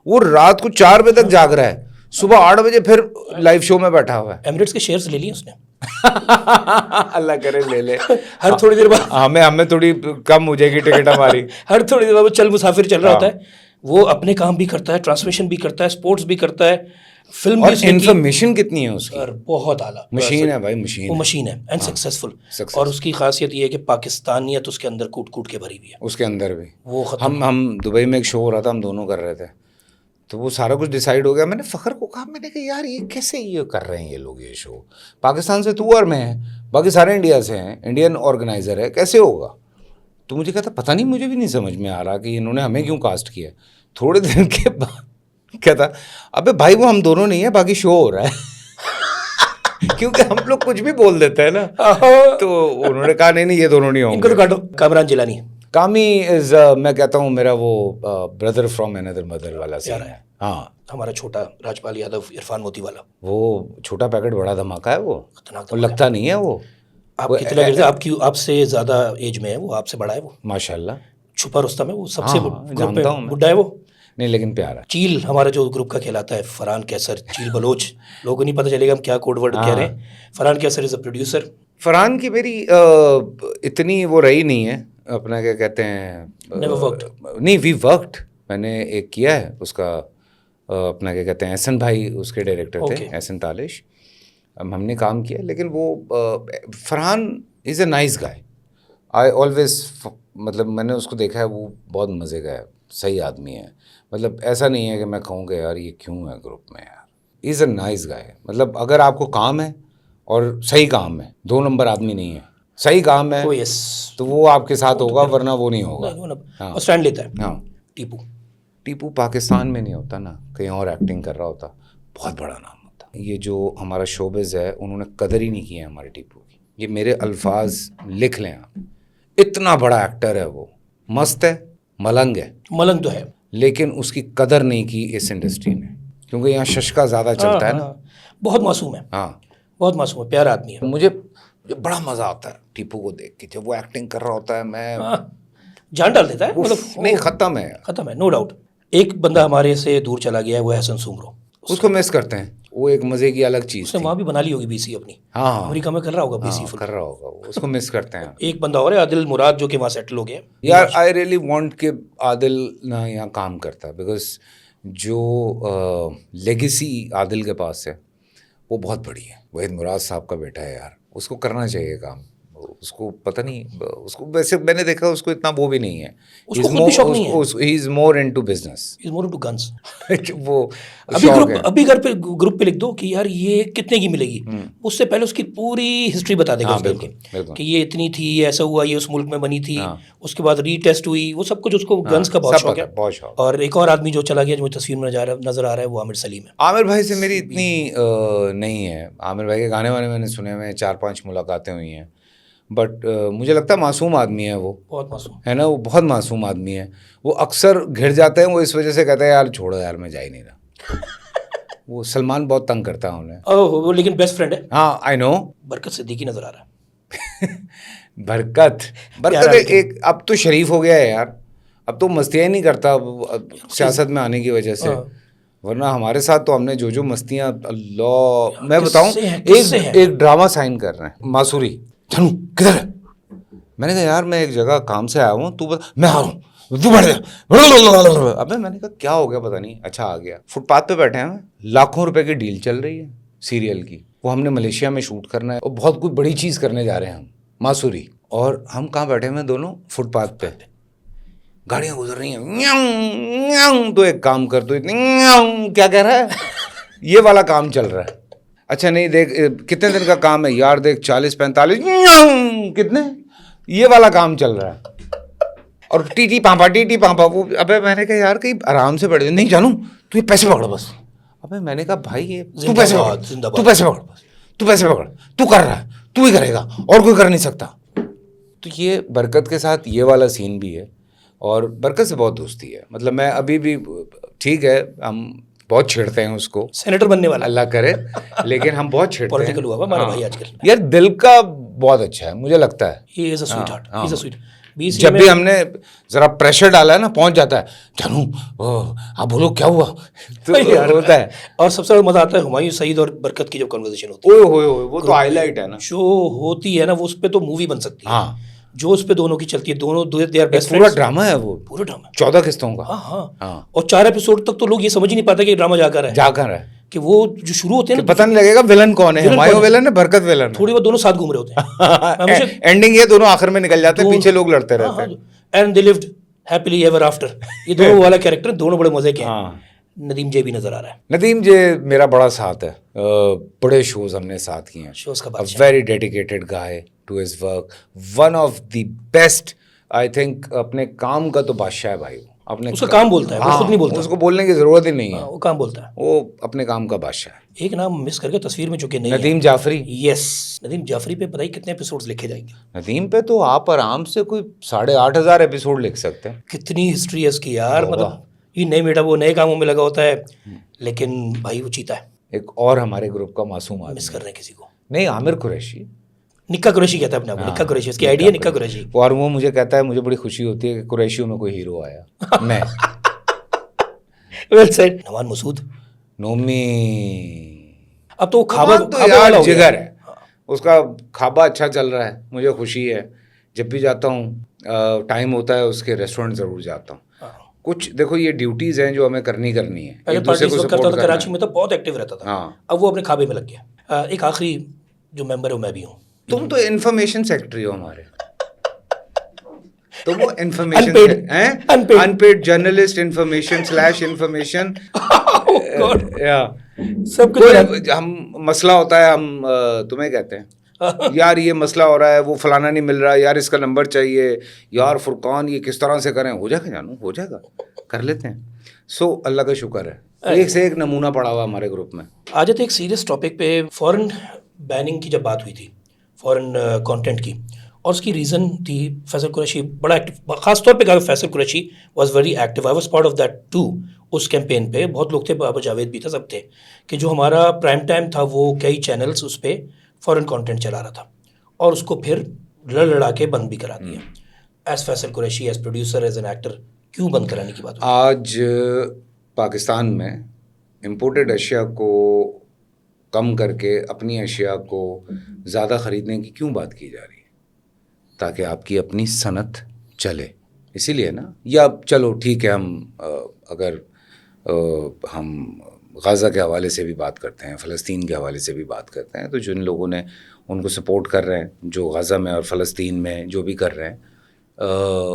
वो रात को 4 बजे तक जाग रहा है, सुबह 8 बजे फिर लाइव शो में बैठा हुआ है। एमिरेट्स के शेयर्स ले लिए उसने। अल्लाह करे ले ले। हर थोड़ी देर बाद हमें थोड़ी कम हो जाएगी टिकट हमारी। हर थोड़ी देर बाद वो चल मुसाफिर चल रहा होता है, वो अपने काम भी करता है, ट्रांसलेशन भी करता है, स्पोर्ट्स भी करता है, फिल्म भी और उसने की। इन्फॉर्मेशन कितनी है उसकी, और बहुत आला मशीन है भाई, मशीन वो है। मशीन है एंड सक्सेसफुल। success। और उसकी खासियत ये है कि पाकिस्तानियत उसके अंदर कूट कूट के भरी हुई है। उसके अंदर भी वो खत्म। हम दुबई में एक शो हो रहा था, हम दोनों कर रहे थे, तो वो सारा कुछ डिसाइड हो गया। मैंने फ़खर को कहा, मैंने कहा यार ये कैसे ये कर रहे हैं ये लोग, ये शो पाकिस्तान से तू और मैं है, बाकी सारे इंडिया से हैं, इंडियन ऑर्गेनाइजर है, कैसे होगा? तो मुझे कहता पता नहीं, मुझे भी नहीं समझ में आ रहा कि इन्होंने हमें क्यों कास्ट किया। थोड़े दिन के बाद कहता अबे भाई वो हम दोनों नहीं है, बाकी शो हो रहा है। क्योंकि हम लोग कुछ भी बोल देते हैं ना। तो उन्होंने कहा नहीं ये दोनों नहीं इनको होंगे। तो काटो। कामरान जिलानी कामी इज मैं कहता हूँ मेरा वो ब्रदर फ्रॉम अनदर मदर वाला सीन प्यारा है। है। हाँ, हमारा छोटा राजपाल यादव, इरफान मोती वाला, वो छोटा पैकेट बड़ा धमाका है वो, खतरनाक और लगता नहीं है वो। आप वो कितना गिरते, आपकी आपसे ज्यादा एज में है वो, आपसे बड़ा है वो, माशाल्लाह। छुपा रुस्तम है वो, सबसे हाँ, ग्रुप जानता हूँ में मैं। बुड्ढा है वो। नहीं लेकिन प्यारा। चील हमारा जो ग्रुप का कहलाता है, फरहान कैसर, चील बलोच, लोगों को नहीं पता चलेगा हम क्या कोड वर्ड कह रहे हैं। फरहान कैसर इज अ प्रोड्यूसर। फरहान की मेरी इतनी वो रही नहीं है, अपना क्या कहते हैं, Never worked. नहीं वी वर्कड। मैंने एक किया है उसका, अपना क्या कहते हैं, एहसन भाई उसके डायरेक्टर थे, Okay. एहसन तालिश, हमने काम किया। लेकिन वो Farhan is a nice guy. I always, मतलब मैंने उसको देखा है, वो बहुत मज़े का है, सही आदमी है। मतलब ऐसा नहीं है कि मैं कहूँगा यार ये क्यों है ग्रुप में, यार इज़ अ नाइस गाय। मतलब अगर आपको काम है और सही काम है, 2 नंबर आदमी नहीं है, सही काम है, ओ यस, तो वो आपके साथ होगा, वरना वो नहीं होगा। और स्टैंड लेता है। हाँ, टीपू टीपू पाकिस्तान में नहीं होता ना, कहीं और एक्टिंग कर रहा होता, बहुत बड़ा नाम होता। ये जो हमारा शोबिज़ है, उन्होंने कदर ही नहीं की है हमारे टीपू की। ये मेरे अल्फाज लिख लें आप, इतना बड़ा एक्टर है वो, मस्त है, मलंग है, मलंग तो है, लेकिन उसकी कदर नहीं की इस इंडस्ट्री में, क्योंकि यहाँ शशका ज़्यादा चलता है ना। बहुत मासूम है, हाँ, बहुत मासूम है, प्यारा आदमी है। मुझे बड़ा मज़ा आता है टीपू को देख के, जब वो एक्टिंग कर रहा होता है, मैं जान डाल देता है, मतलब नहीं, ख़त्म है, खत्म है, नो डाउट। एक बंदा हमारे से दूर चला गया है, वो है हसन सुमरो। उसको मिस करते हैं, वो एक मज़े की अलग चीज़ उसने थी। वहाँ भी बना ली होगी बीसी अपनी, हाँ, अमेरिका में कर रहा होगा बीसी फुल। कर रहा होगा वो, उसको मिस करते हैं। एक बंदा और है आदिल मुराद, जो कि वहाँ सेटल हो गया। यार आई रियली वांट कि आदिल ना यहाँ काम करता, बिकॉज जो लेगेसी आदिल के पास है वो बहुत बड़ी है। वहीद मुराद साहब का बेटा है यार, उसको करना चाहिए काम। उसको पता नहीं, उसको वैसे मैंने देखा उसको इतना वो भी नहीं है, उसको खुद भी शौक नहीं है। He is more into business, is more into guns. वो अभी शौक ग्रुप है। अभी घर पे ग्रुप पे लिख दो कि यार ये कितने की मिलेगी, उससे पहले उसकी पूरी हिस्ट्री बता देगा हाँ, उस game बिल्कुल, की, बिल्कुल। कि ये इतनी थी, ये ऐसा हुआ, ये उस मुल्क में बनी थी, हाँ। उसके बाद रीटेस्ट हुई, वो सब कुछ उसको गन्स का बहुत सब शौक पता है। है, बहुत शौक। और एक और आदमी जो चला गया, जो मुझे तस्वीर में नजर आ रहा है, वो आमिर सलीम है। आमिर भाई से मेरी इतनी नहीं है। आमिर भाई के गाने वाने मैंने सुने हुए हैं, 4-5 मुलाकातें हुई हैं, बट मुझे लगता है मासूम आदमी है वो, बहुत मासूम है ना, वो बहुत मासूम आदमी है। वो अक्सर घिर जाते हैं, वो इस वजह से कहते हैं यार छोड़ो यार, मैं जा ही नहीं रहा। वो सलमान बहुत तंग करता है उन्हें। ओह, वो लेकिन बेस्ट फ्रेंड है। हाँ, आई नो। बरकत सिद्दीकी नजर आ रहा है। बरकत एक अब तो शरीफ हो गया है यार, अब तो मस्तियाँ ही नहीं करता अब सियासत में आने की वजह से। वरना हमारे साथ तो हमने जो जो मस्तियाँ, अल्लाह, मैं बताऊँ, एक ड्रामा साइन कर रहे हैं, मासूरी, जानू किधर है? मैंने कहा यार मैं एक जगह काम से आया हूँ, तू बता। मैं आ रहा हूँ, तू बैठ जा। अबे मैंने कहा क्या हो गया, पता नहीं। अच्छा आ गया, फुटपाथ पे बैठे हैं, लाखों रुपए की डील चल रही है सीरियल की, वो हमने मलेशिया में शूट करना है और बहुत कुछ बड़ी चीज़ करने जा रहे हैं हम, मासूरी। और हम कहाँ बैठे हुए हैं दोनों, फुटपाथ पे, गाड़ियाँ गुजर रही हैं, तो एक काम कर, तो इतनी क्या कह रहा है, ये वाला काम चल रहा है। अच्छा नहीं, देख कितने दिन का काम है यार, देख 40-45 कितने, ये वाला काम चल रहा है। और टीटी पापा वो। अबे मैंने कहा यार कहीं आराम से बैठ, नहीं जानू तू ये पैसे पकड़ बस। अबे मैंने कहा भाई ये तू पैसे पकड़, तू पैसे पकड़ बस, तू पैसे पकड़, तू कर रहा है, तू ही करेगा, और कोई कर नहीं सकता। तो ये बरकत के साथ ये वाला सीन भी है, और बरकत से बहुत दोस्ती है। मतलब मैं अभी भी, ठीक है हम बहुत छेड़ते हैं उसको, सेनेटर बनने वाला, अल्लाह करे, लेकिन हम बहुत छेड़ते हैं। पॉलिटिकल हुआ हमारा भाई आजकल। यार दिल का बहुत अच्छा है, मुझे लगता है। He is a sweet heart, he is a sweet. 20 जब भी हमने जरा प्रेशर डाला है ना, पहुंच जाता है, जानू आप बोलो क्या हुआ, तो यार होता है। और सबसे ज्यादा मजा आता है हुमायूं सईद और बरकत की जब कन्वर्सेशन होती ओए होए होए, वो तो हाईलाइट है ना। है, जो होती है ना, वो उस पे तो मूवी बन सकती है। हाँ, जो उस पे दोनों की चलती है, दोनों दे आर बेस्ट पूरा फ्रेंड्स। ड्रामा है वो, पूरा ड्रामा। 14 किस्तों का। हाँ हाँ। हाँ, और 4 एपिसोड तक तो लोग ये समझ ही नहीं पाते कि ड्रामा जाकर है, जाकर है कि वो जो शुरू होते हैं कि ना, पता नहीं लगेगा विलन कौन है, विलन हुमायूं कौन है? विलन है, बरकत विलन है। थोड़ी बहुत दोनों साथ घूम रहे होते हैं हमेशा। एंडिंग ये दोनों आखिर में निकल जाते हैं, पीछे लोग लड़ते हाँ रहते हाँ, हैं। And they lived happily ever after. ये दोनों वाला कैरेक्टर दोनों बड़े मजे के हैं। हाँ, नदीम जे भी नजर आ रहा है, नदीम जे मेरा बड़ा साथ है, बड़े शोज हमने साथ किए हैं। शोज का A बादशाह। very dedicated guy to his work, one of the best, I think। अपने काम का तो बादशाह है भाई वो, अपने उसका काम बोलता है, वो खुद नहीं बोलता। उसको बोलने की जरूरत ही नहीं है, वो काम बोलता है। वो अपने काम का बादशाह है। एक नाम मिस करके तस्वीर में चुके नहीं है। नदीम जाफरी। यस, नदीम जाफरी पे पता ही कितने एपिसोड्स लिखे जाएंगे। नदीम पे तो आप आराम से कोई 8,500 एपिसोड लिख सकते हैं। कितनी हिस्ट्री है उसकी यार, बाबा। मतलब ये नहीं बेटा, वो नए कामों में लगा होता है, लेकिन भाई वो चीता है। एक और हमारे ग्रुप का मासूम मिस आदमी, कर रहे हैं किसी को। नहीं, आमिर कुरैशी। निक्का कुरैशी कहता है अपने आप को, निक्का कुरैशी उसकी आइडिया, निक्का कुरैशी। और वो मुझे कहता है, मुझे बड़ी खुशी होती है कि कुरैशियों में कोई हीरो आया। मैं वेल सेड। नवान मसूद, नोमी। अब तो वो खाबा तो खाबा वाला यार हो गया। जिगर है उसका, खाबा अच्छा चल रहा है, मुझे खुशी है। जब भी जाता हूँ, टाइम होता है, उसके रेस्टोरेंट ज़रूर जाता हूँ। कुछ देखो, ये ड्यूटीज़ हैं जो हमें करनी करनी है, पहले एक दूसरे पार्टी को करता सपोर्ट था करना कराची है। में, तो बहुत एक्टिव रहता था। हाँ, अब वो अपने खाबे में लग गया। एक आखिरी जो मेंबर है वो मैं भी हूँ। तुम तो इन्फॉर्मेशन सेक्रेटरी हो हमारे। तो वो इन्फॉर्मेशन Unpaid. हैं, Unpaid. Unpaid journalist, information information. या सब कुछ कोई हम मसला होता है, हम तुम्हें कहते हैं यार ये मसला हो रहा है, वो फलाना नहीं मिल रहा, यार इसका नंबर चाहिए, यार फुरकान ये किस तरह से करें, हो जाएगा जानू, हो जाएगा, कर लेते हैं। सो अल्लाह का शुक्र है, एक से एक नमूना पड़ा हुआ हमारे ग्रुप में। आज एक सीरियस टॉपिक पे, फॉरेन बैनिंग की जब बात हुई थी, फॉरेन कंटेंट की, और उसकी रीज़न थी फैसल कुरैशी बड़ा एक्टिव, खास तौर पे कहा Faisal Qureshi was very active. I was part of that too. उस कैंपेन पे बहुत लोग थे, बाबा जावेद भी था, सब थे, कि जो हमारा प्राइम टाइम था वो कई चैनल्स उस पर फॉरेन कंटेंट चला रहा था, और उसको फिर लड़ा के बंद भी करा दिया। As Faisal Qureshi, as producer, as an actor, क्यों बंद कराने की बात हुई? आज पाकिस्तान में इम्पोर्टेड अशिया को कम करके अपनी अशिया को ज़्यादा ख़रीदने की क्यों बात की जा रही है? ताकि आपकी अपनी सनत चले, इसीलिए ना। या चलो ठीक है, हम अगर हम गाज़ा के हवाले से भी बात करते हैं, फ़लस्तीन के हवाले से भी बात करते हैं, तो जिन लोगों ने उनको सपोर्ट कर रहे हैं, जो गाज़ा में और फ़लस्तीन में जो भी कर रहे हैं,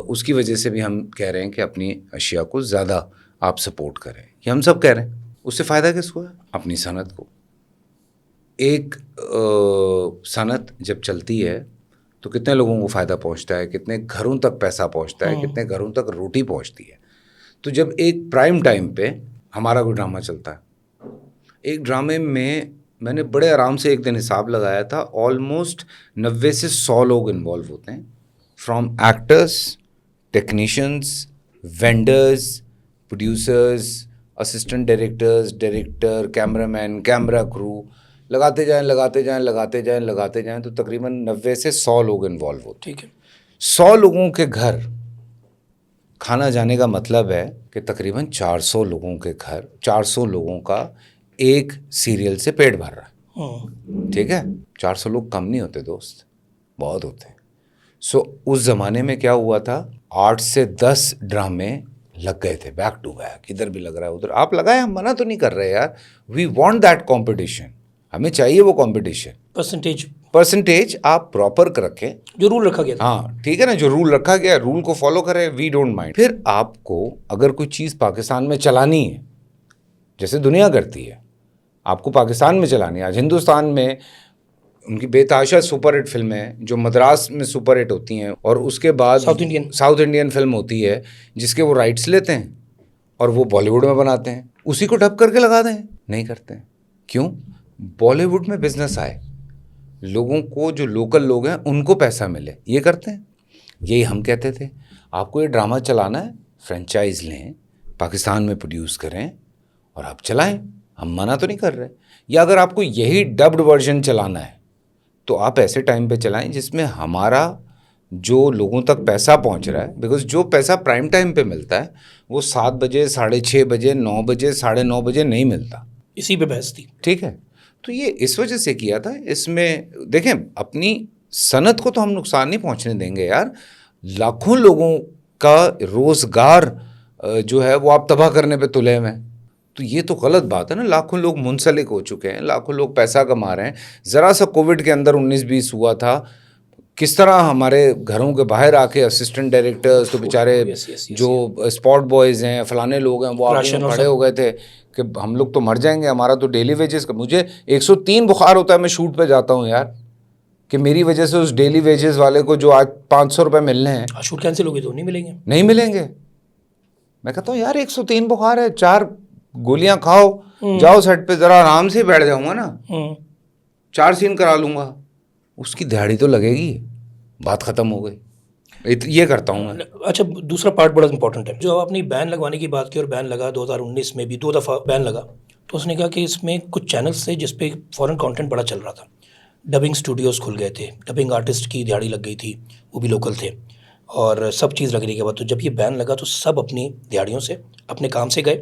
उसकी वजह से भी हम कह रहे हैं कि अपनी अशिया को ज़्यादा आप सपोर्ट करें। ये हम सब कह रहे हैं। उससे फ़ायदा किसको है? अपनी सनत को। एक सनत जब चलती है तो कितने लोगों को फ़ायदा पहुंचता है, कितने घरों तक पैसा पहुंचता है, कितने घरों तक रोटी पहुंचती है। तो जब एक प्राइम टाइम पे हमारा कोई ड्रामा चलता है, एक ड्रामे में मैंने बड़े आराम से एक दिन हिसाब लगाया था, ऑलमोस्ट 90 से 100 लोग इन्वॉल्व होते हैं, from actors, technicians, vendors, producers, assistant directors, director, cameraman, camera crew, लगाते जाएं तो तकरीबन 90 से 100 लोग इन्वॉल्व होते हैं। ठीक है। 100 लोगों के घर खाना जाने का मतलब है कि तकरीबन 400 लोगों के घर, 400 लोगों का एक सीरियल से पेट भर रहा है। ठीक है, 400 लोग कम नहीं होते दोस्त, बहुत होते हैं। सो उस ज़माने में क्या हुआ था, 8 से 10 ड्रामे लग गए थे बैक टू बैक, इधर भी लग रहा है उधर। आप लगाए, हम मना तो नहीं कर रहे यार, वी वांट दैट कंपटीशन, हमें चाहिए वो कंपटीशन। परसेंटेज आप प्रॉपर रखें, जो रूल रखा गया था। हाँ ठीक है ना, जो रूल रखा गया रूल को फॉलो करें, वी डोंट माइंड। फिर आपको अगर कोई चीज़ पाकिस्तान में चलानी है, जैसे दुनिया करती है, आपको पाकिस्तान में चलानी है। आज हिंदुस्तान में उनकी बेतहाशा सुपर हिट फिल्में जो मद्रास में सुपर हिट होती हैं, और उसके बाद साउथ इंडियन फिल्म होती है जिसके वो राइट्स लेते हैं और वो बॉलीवुड में बनाते हैं, उसी को डब करके लगा दें। नहीं करते हैं। क्यों? बॉलीवुड में बिजनेस आए, लोगों को, जो लोकल लोग हैं उनको पैसा मिले, ये करते हैं। यही हम कहते थे, आपको ये ड्रामा चलाना है, फ्रेंचाइज लें, पाकिस्तान में प्रोड्यूस करें और आप चलाएं, हम मना तो नहीं कर रहे। या अगर आपको यही डब्ड वर्जन चलाना है तो आप ऐसे टाइम पे चलाएं जिसमें हमारा जो लोगों तक पैसा पहुंच रहा है, बिकॉज जो पैसा प्राइम टाइम पे मिलता है वो 7 बजे, 6:30 बजे, 9 बजे, 9:30 बजे नहीं मिलता। इसी पे बहस थी। ठीक है, तो ये इस वजह से किया था। इसमें देखें, अपनी सनत को तो हम नुकसान नहीं पहुंचने देंगे यार। लाखों लोगों का रोजगार जो है वो आप तबाह करने पे तुले हुए हैं, तो ये तो गलत बात है ना। लाखों लोग मुंसलिक हो चुके हैं, लाखों लोग पैसा कमा रहे हैं। ज़रा सा कोविड के अंदर 19-20 हुआ था, किस तरह हमारे घरों के बाहर आके असिस्टेंट डायरेक्टर्स तो बेचारे जो स्पॉट बॉयज़ हैं, फलाने लोग हैं, वो आगे खड़े हो गए थे कि हम लोग तो मर जाएंगे, हमारा तो डेली वेजेस का। मुझे 103 बुखार होता है, मैं शूट पे जाता हूँ यार, कि मेरी वजह से उस डेली वेजेस वाले को जो आज 500 रुपये मिलने हैं, शूट कैंसिल हो गई तो नहीं मिलेंगे। मैं कहता हूँ यार 103 बुखार है, 4 गोलियां खाओ, जाओ सेट पे, ज़रा आराम से बैठ जाऊँगा ना, 4 सीन करा लूँगा, उसकी दिहाड़ी तो लगेगी, बात ख़त्म हो गई। ये करता हूँ मैं। अच्छा, दूसरा पार्ट बड़ा इंपॉर्टेंट है। जो आपने बैन लगवाने की बात की, और बैन लगा 2019 में भी 2 दफ़ा बैन लगा, तो उसने कहा कि इसमें कुछ चैनल्स थे जिसपे फॉरेन कंटेंट बड़ा चल रहा था, डबिंग स्टूडियोज़ खुल गए थे, डबिंग आर्टिस्ट की दिहाड़ी लग गई थी, वो भी लोकल थे, और सब चीज़ लगने के बाद तो जब ये बैन लगा तो सब अपनी दिहाड़ियों से अपने काम से गए।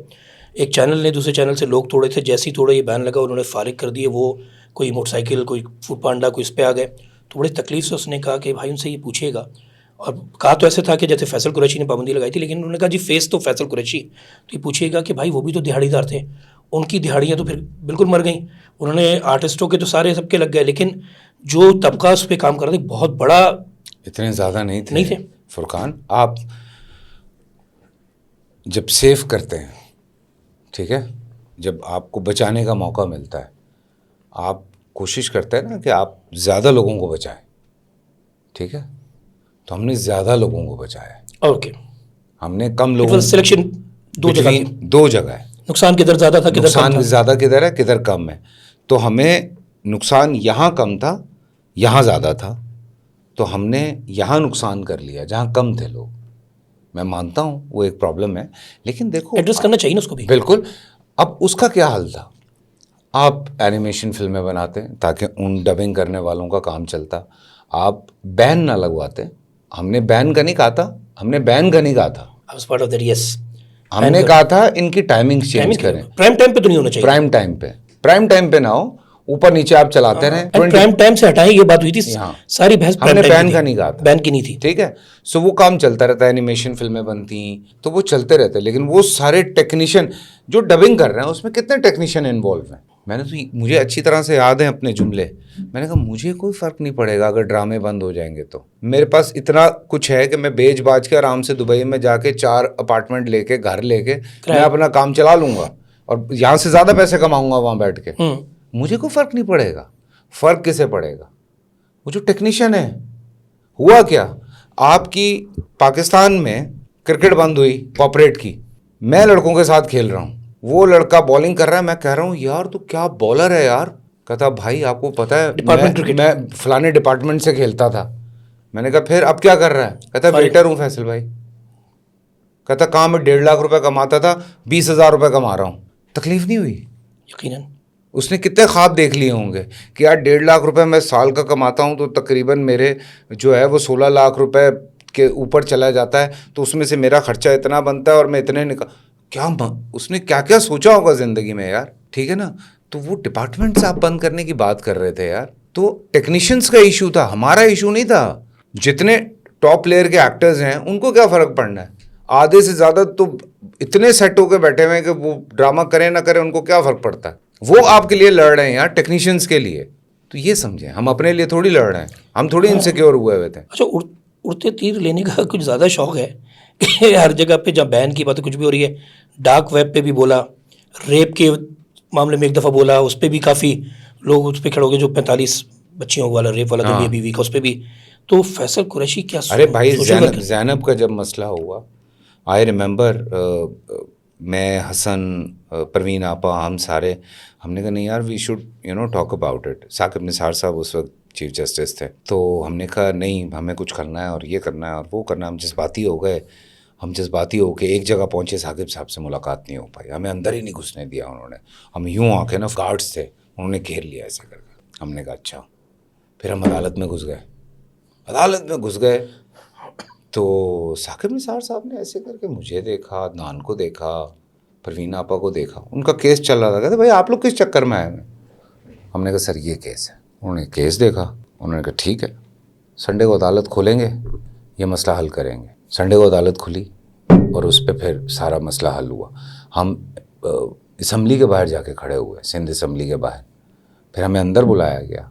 एक चैनल ने दूसरे चैनल से लोग तोड़े थे, जैसे ही तोड़े ये बैन लगा उन्होंने फारिग कर दिए। वो कोई मोटरसाइकिल, कोई फूड पांडा, कोई इस पे आ गए। तो बड़ी तकलीफ से उसने कहा कि भाई उनसे ये पूछिएगा, और कहा तो ऐसे था कि जैसे फैसल कुरैशी ने पाबंदी लगाई थी, लेकिन उन्होंने कहा जी फेस तो फैसल कुरैशी, तो ये पूछिएगा कि भाई वो भी तो दिहाड़ीदार थे, उनकी दिहाड़ियाँ तो फिर बिल्कुल मर गई। उन्होंने आर्टिस्टों के तो सारे सबके लग गए, लेकिन जो तबका उस पर काम कर रहा था बहुत बड़ा, इतने ज़्यादा नहीं थे फुरकान। आप जब सेव करते हैं, ठीक है, जब आपको बचाने का मौका मिलता है, आप कोशिश करते हैं ना कि आप ज़्यादा लोगों को बचाएं, ठीक है, तो हमने ज़्यादा लोगों को बचाया। ओके, हमने कम लोगों, सिलेक्शन दो जगह है, नुकसान किधर ज़्यादा था, किधर नुकसान ज़्यादा किधर है, किधर कम है। तो हमें नुकसान यहाँ कम था, यहाँ ज़्यादा था, तो हमने यहाँ नुकसान कर लिया जहाँ कम थे लोग। मैं मानता हूँ वो एक प्रॉब्लम है, लेकिन देखो एड्रेस करना चाहिए ना उसको भी। बिल्कुल। अब उसका क्या हल था? आप एनिमेशन फिल्में बनाते ताकि उन डबिंग करने वालों का काम चलता, आप बैन ना लगवाते। हमने बैन का नहीं कहा था, हमने बैन का नहीं कहा था, I was part of that, yes. हमने कहा था इनकी टाइमिंग चेंज करें। प्राइम टाइम पे तो नहीं होना चाहिए, प्राइम टाइम पे ना हो, ऊपर नीचे आप चलाते रहें। प्राइम टाइम से हटाएं, ये बात हुई थी सारी बहस। हमने बैन का नहीं कहा था, बैन की नहीं थी, ठीक है। सो वो काम चलता रहता है, एनिमेशन फिल्में बनती तो वो चलते रहते, लेकिन वो सारे टेक्नीशियन जो डबिंग कर रहे हैं उसमें कितने टेक्नीशियन इन्वॉल्व हैं। मैंने तो, मुझे अच्छी तरह से याद है अपने जुमले, मैंने कहा मुझे कोई फ़र्क नहीं पड़ेगा अगर ड्रामे बंद हो जाएंगे, तो मेरे पास इतना कुछ है कि मैं बेच बाज के आराम से दुबई में जाके 4 अपार्टमेंट लेके, घर लेके मैं अपना काम चला लूँगा और यहाँ से ज़्यादा पैसे कमाऊँगा वहाँ बैठ के, मुझे कोई फ़र्क नहीं पड़ेगा। फ़र्क किसे पड़ेगा? वो जो टेक्नीशियन है। हुआ क्या, आपकी पाकिस्तान में क्रिकेट बंद हुई कॉर्पोरेट की, मैं लड़कों के साथ खेल रहा हूँ, वो लड़का बॉलिंग कर रहा है, मैं कह रहा हूँ यार तू क्या बॉलर है यार। कहता भाई आपको पता है मैं फलाने डिपार्टमेंट से खेलता था। मैंने कहा फिर अब क्या कर रहा है? कहता वेटर हूँ फैसल भाई। कहता कहाँ मैं 1.5 लाख रुपए कमाता था, 20,000 रुपये कमा रहा हूँ। तकलीफ नहीं हुई? यकीनन। उसने कितने ख्वाब देख लिए होंगे कि यार 1.5 लाख रुपए मैं साल का कमाता हूँ, तो तकरीबन मेरे जो है वो 16 लाख रुपए के ऊपर चला जाता है, तो उसमें से मेरा खर्चा इतना बनता है और मैं इतने क्या उसने क्या क्या सोचा होगा ज़िंदगी में यार, ठीक है ना। तो वो डिपार्टमेंट्स आप बंद करने की बात कर रहे थे यार, तो टेक्नीशियंस का इशू था, हमारा इशू नहीं था। जितने टॉप प्लेयर के एक्टर्स हैं उनको क्या फ़र्क पड़ना है, आधे से ज़्यादा तो इतने सेट होकर बैठे हुए हैं कि वो ड्रामा करें ना करें उनको क्या फ़र्क पड़ता है। वो आपके लिए लड़ रहे हैं यार, टेक्नीशियंस के लिए। तो ये समझें, हम अपने लिए थोड़ी लड़ रहे हैं, हम थोड़ी इनसिक्योर हुए थे। अच्छा, उड़ते तीर लेने का कुछ ज़्यादा शौक है कि हर जगह पे जहाँ बैन की बात कुछ भी हो रही है, डार्क वेब पे भी बोला, रेप के मामले में एक दफ़ा बोला, उस पर भी काफ़ी लोग उस पर खड़े हो गए, जो 45 बच्चियों वाला रेप वाला जो बीवी का, उस पर भी। तो फैसल कुरैशी क्या, अरे भाई ज़ैनब का जब मसला हुआ, आई रिमेंबर मैं, हसन, परवीन आपा, हम सारे, हमने कहा नहीं यार we should talk about it. Saqib Nisar साहब उस वक्त चीफ जस्टिस थे, तो हमने कहा नहीं हमें कुछ करना है और ये करना है और वो करना है। हम जज्बाती हो गए, हम जज्बाती हो के एक जगह पहुँचे, साकिब साहब से मुलाकात नहीं हो पाई, हमें अंदर ही नहीं घुसने दिया उन्होंने। हम यूँ आके ना, गार्ड्स थे, उन्होंने घेर लिया ऐसे करके। हमने कहा अच्छा, फिर हम अदालत में घुस गए, अदालत में घुस गए तो साकिब निसार साहब ने ऐसे करके मुझे देखा, अदनान को देखा, परवीन आपा को देखा, उनका केस चल रहा था। कहते भाई आप लोग किस चक्कर में आए हैं? हमने कहा सर ये केस है। उन्होंने केस देखा, उन्होंने कहा ठीक है संडे को अदालत खोलेंगे, ये मसला हल करेंगे। संडे को अदालत खुली और उस पर फिर सारा मसला हल हुआ। हम असम्बली के बाहर जाके खड़े हुए, सिंध असम्बली के बाहर। फिर हमें अंदर बुलाया गया,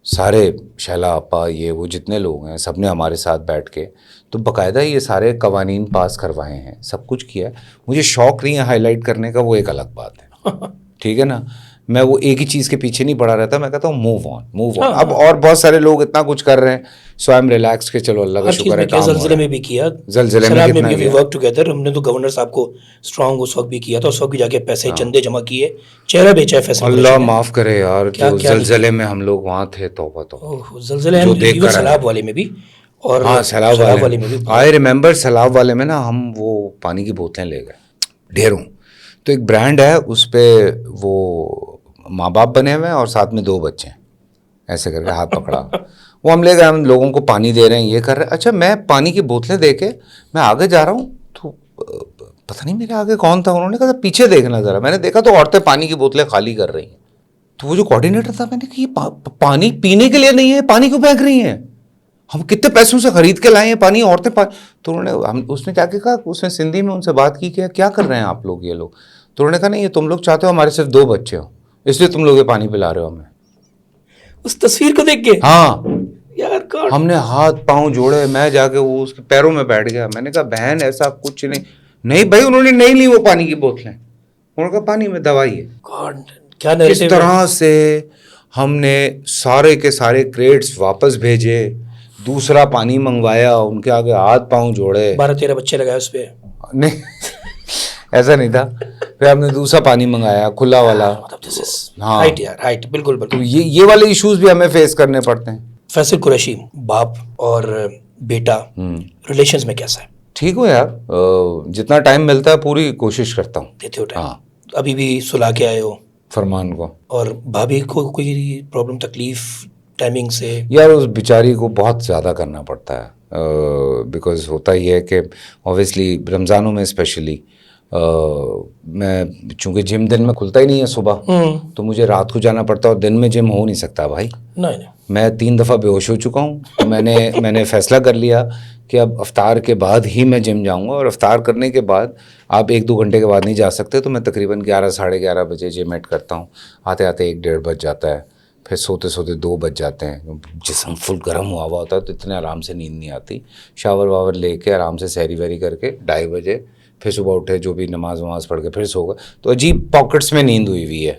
सारे शैला आपा ये वो जितने लोग हैं सब ने हमारे साथ बैठ के तो बाकायदा ये सारे कवानीन पास करवाए हैं, सब कुछ किया है। मुझे शौक़ नहीं है हाईलाइट करने का, वो एक अलग बात है, ठीक है ना। मैं वो एक ही चीज़ के पीछे नहीं पड़ा रहता, मैं कहता हूँ मूव ऑन। अब और बहुत सारे लोग इतना कुछ कर रहे हैं, सो आई एम रिलैक्स के चलो अल्लाह का शुक्र है काम हो रहा है। ज़लज़ले में भी किया, ज़लज़ले में कितना किया, वर्क टुगेदर। हमने तो गवर्नर साहब को स्ट्रांग उस वक्त भी किया था, उस वक्त भी जाके पैसे चंदे जमा किए, चेहरा बेचा है फैसल। अल्लाह माफ़ करे यार, जो ज़लज़ले में हम लोग वहाँ थे, तौबा तो ज़लज़ले में सैलाब वाले में भी, और हाँ सैलाब वाले में भी। आई रिमेंबर सैलाब वाले में ना हम वो पानी की बोतलें ले गए ढेरों। तो एक ब्रांड है उस पर वो माँ बाप बने हुए हैं और साथ में 2 बच्चे हैं, ऐसे करके हाथ पकड़ा। वो हम ले गए, हम लोगों को पानी दे रहे हैं, ये कर रहे हैं। अच्छा मैं पानी की बोतलें दे के मैं आगे जा रहा हूँ तो पता नहीं मेरे आगे कौन था, उन्होंने कहा पीछे देखना ज़रा। मैंने देखा तो औरतें पानी की बोतलें खाली कर रही हैं। तो वो जो कोऑर्डिनेटर था, मैंने कहा ये पानी पीने के लिए नहीं है, पानी क्यों फेंक रही हैं? हम कितने पैसों से खरीद के लाए हैं पानी, औरतें तो उन्होंने उसने क्या कहा, उसने सिंधी में उनसे बात की कि क्या कर रहे हैं आप लोग ये लोग। तो उन्होंने कहा नहीं ये तुम लोग चाहते हो हमारे सिर्फ 2 बच्चे हो, इसलिए तुम लोग ये पानी पिला रहे हो हमें। उस तस्वीर को देख के हाँ यार God। हमने हाथ पांव जोड़े, मैं जाके वो उसके पैरों में बैठ गया। मैंने कहा बहन ऐसा कुछ नहीं भाई। उन्होंने नहीं ली वो पानी की बोतलें, उन्होंने कहा पानी में दवाई है। God, क्या इस तरह से हमने सारे के सारे क्रेट्स वापस भेजे, दूसरा पानी मंगवाया, उनके आगे हाथ पांव जोड़े, 12-13 बच्चे लगाए उस पे। नहीं ऐसा नहीं था। फिर हमने दूसरा पानी मंगाया खुला वाला। हाँ राइट यार, राइट, बिल्कुल। तो ये वाले इश्यूज भी हमें फेस करने पड़ते हैं। फैसल कुरैशी बाप और बेटा रिलेशंस में कैसा है? ठीक हो यार, जितना टाइम मिलता है पूरी कोशिश करता हूँ देते हो टाइम। हाँ अभी भी सुला के आए हो फरमान को। और भाभी को कोई प्रॉब्लम तकलीफ टाइमिंग से? यार उस बेचारी को बहुत ज़्यादा करना पड़ता है, बिकॉज होता ही है कि ऑब्वियसली रमज़ानों में स्पेशली मैं चूँकि जिम दिन में खुलता ही नहीं है सुबह, तो मुझे रात को जाना पड़ता है और दिन में जिम हो नहीं सकता भाई। नहीं मैं 3 दफ़ा बेहोश हो चुका हूँ। तो मैंने फ़ैसला कर लिया कि अब अफ्तार के बाद ही मैं जिम जाऊँगा, और अफ्तार करने के बाद आप 1-2 घंटे के बाद नहीं जा सकते। तो मैं तकरीबन 11-11:30 बजे जिम एड करता हूँ। आते आते 1-1:30 बज जाता है, फिर सोते सोते 2 बज जाते हैं। जिस्म फुल गर्म हुआ होता है तो इतने आराम से नींद नहीं आती। शावर वावर लेके आराम से सहरी वहरी करके 2:30 बजे फिर सुबह उठे, जो भी नमाज वमाज पढ़ के फिर सो गए। तो अजीब पॉकेट्स में नींद हुई है।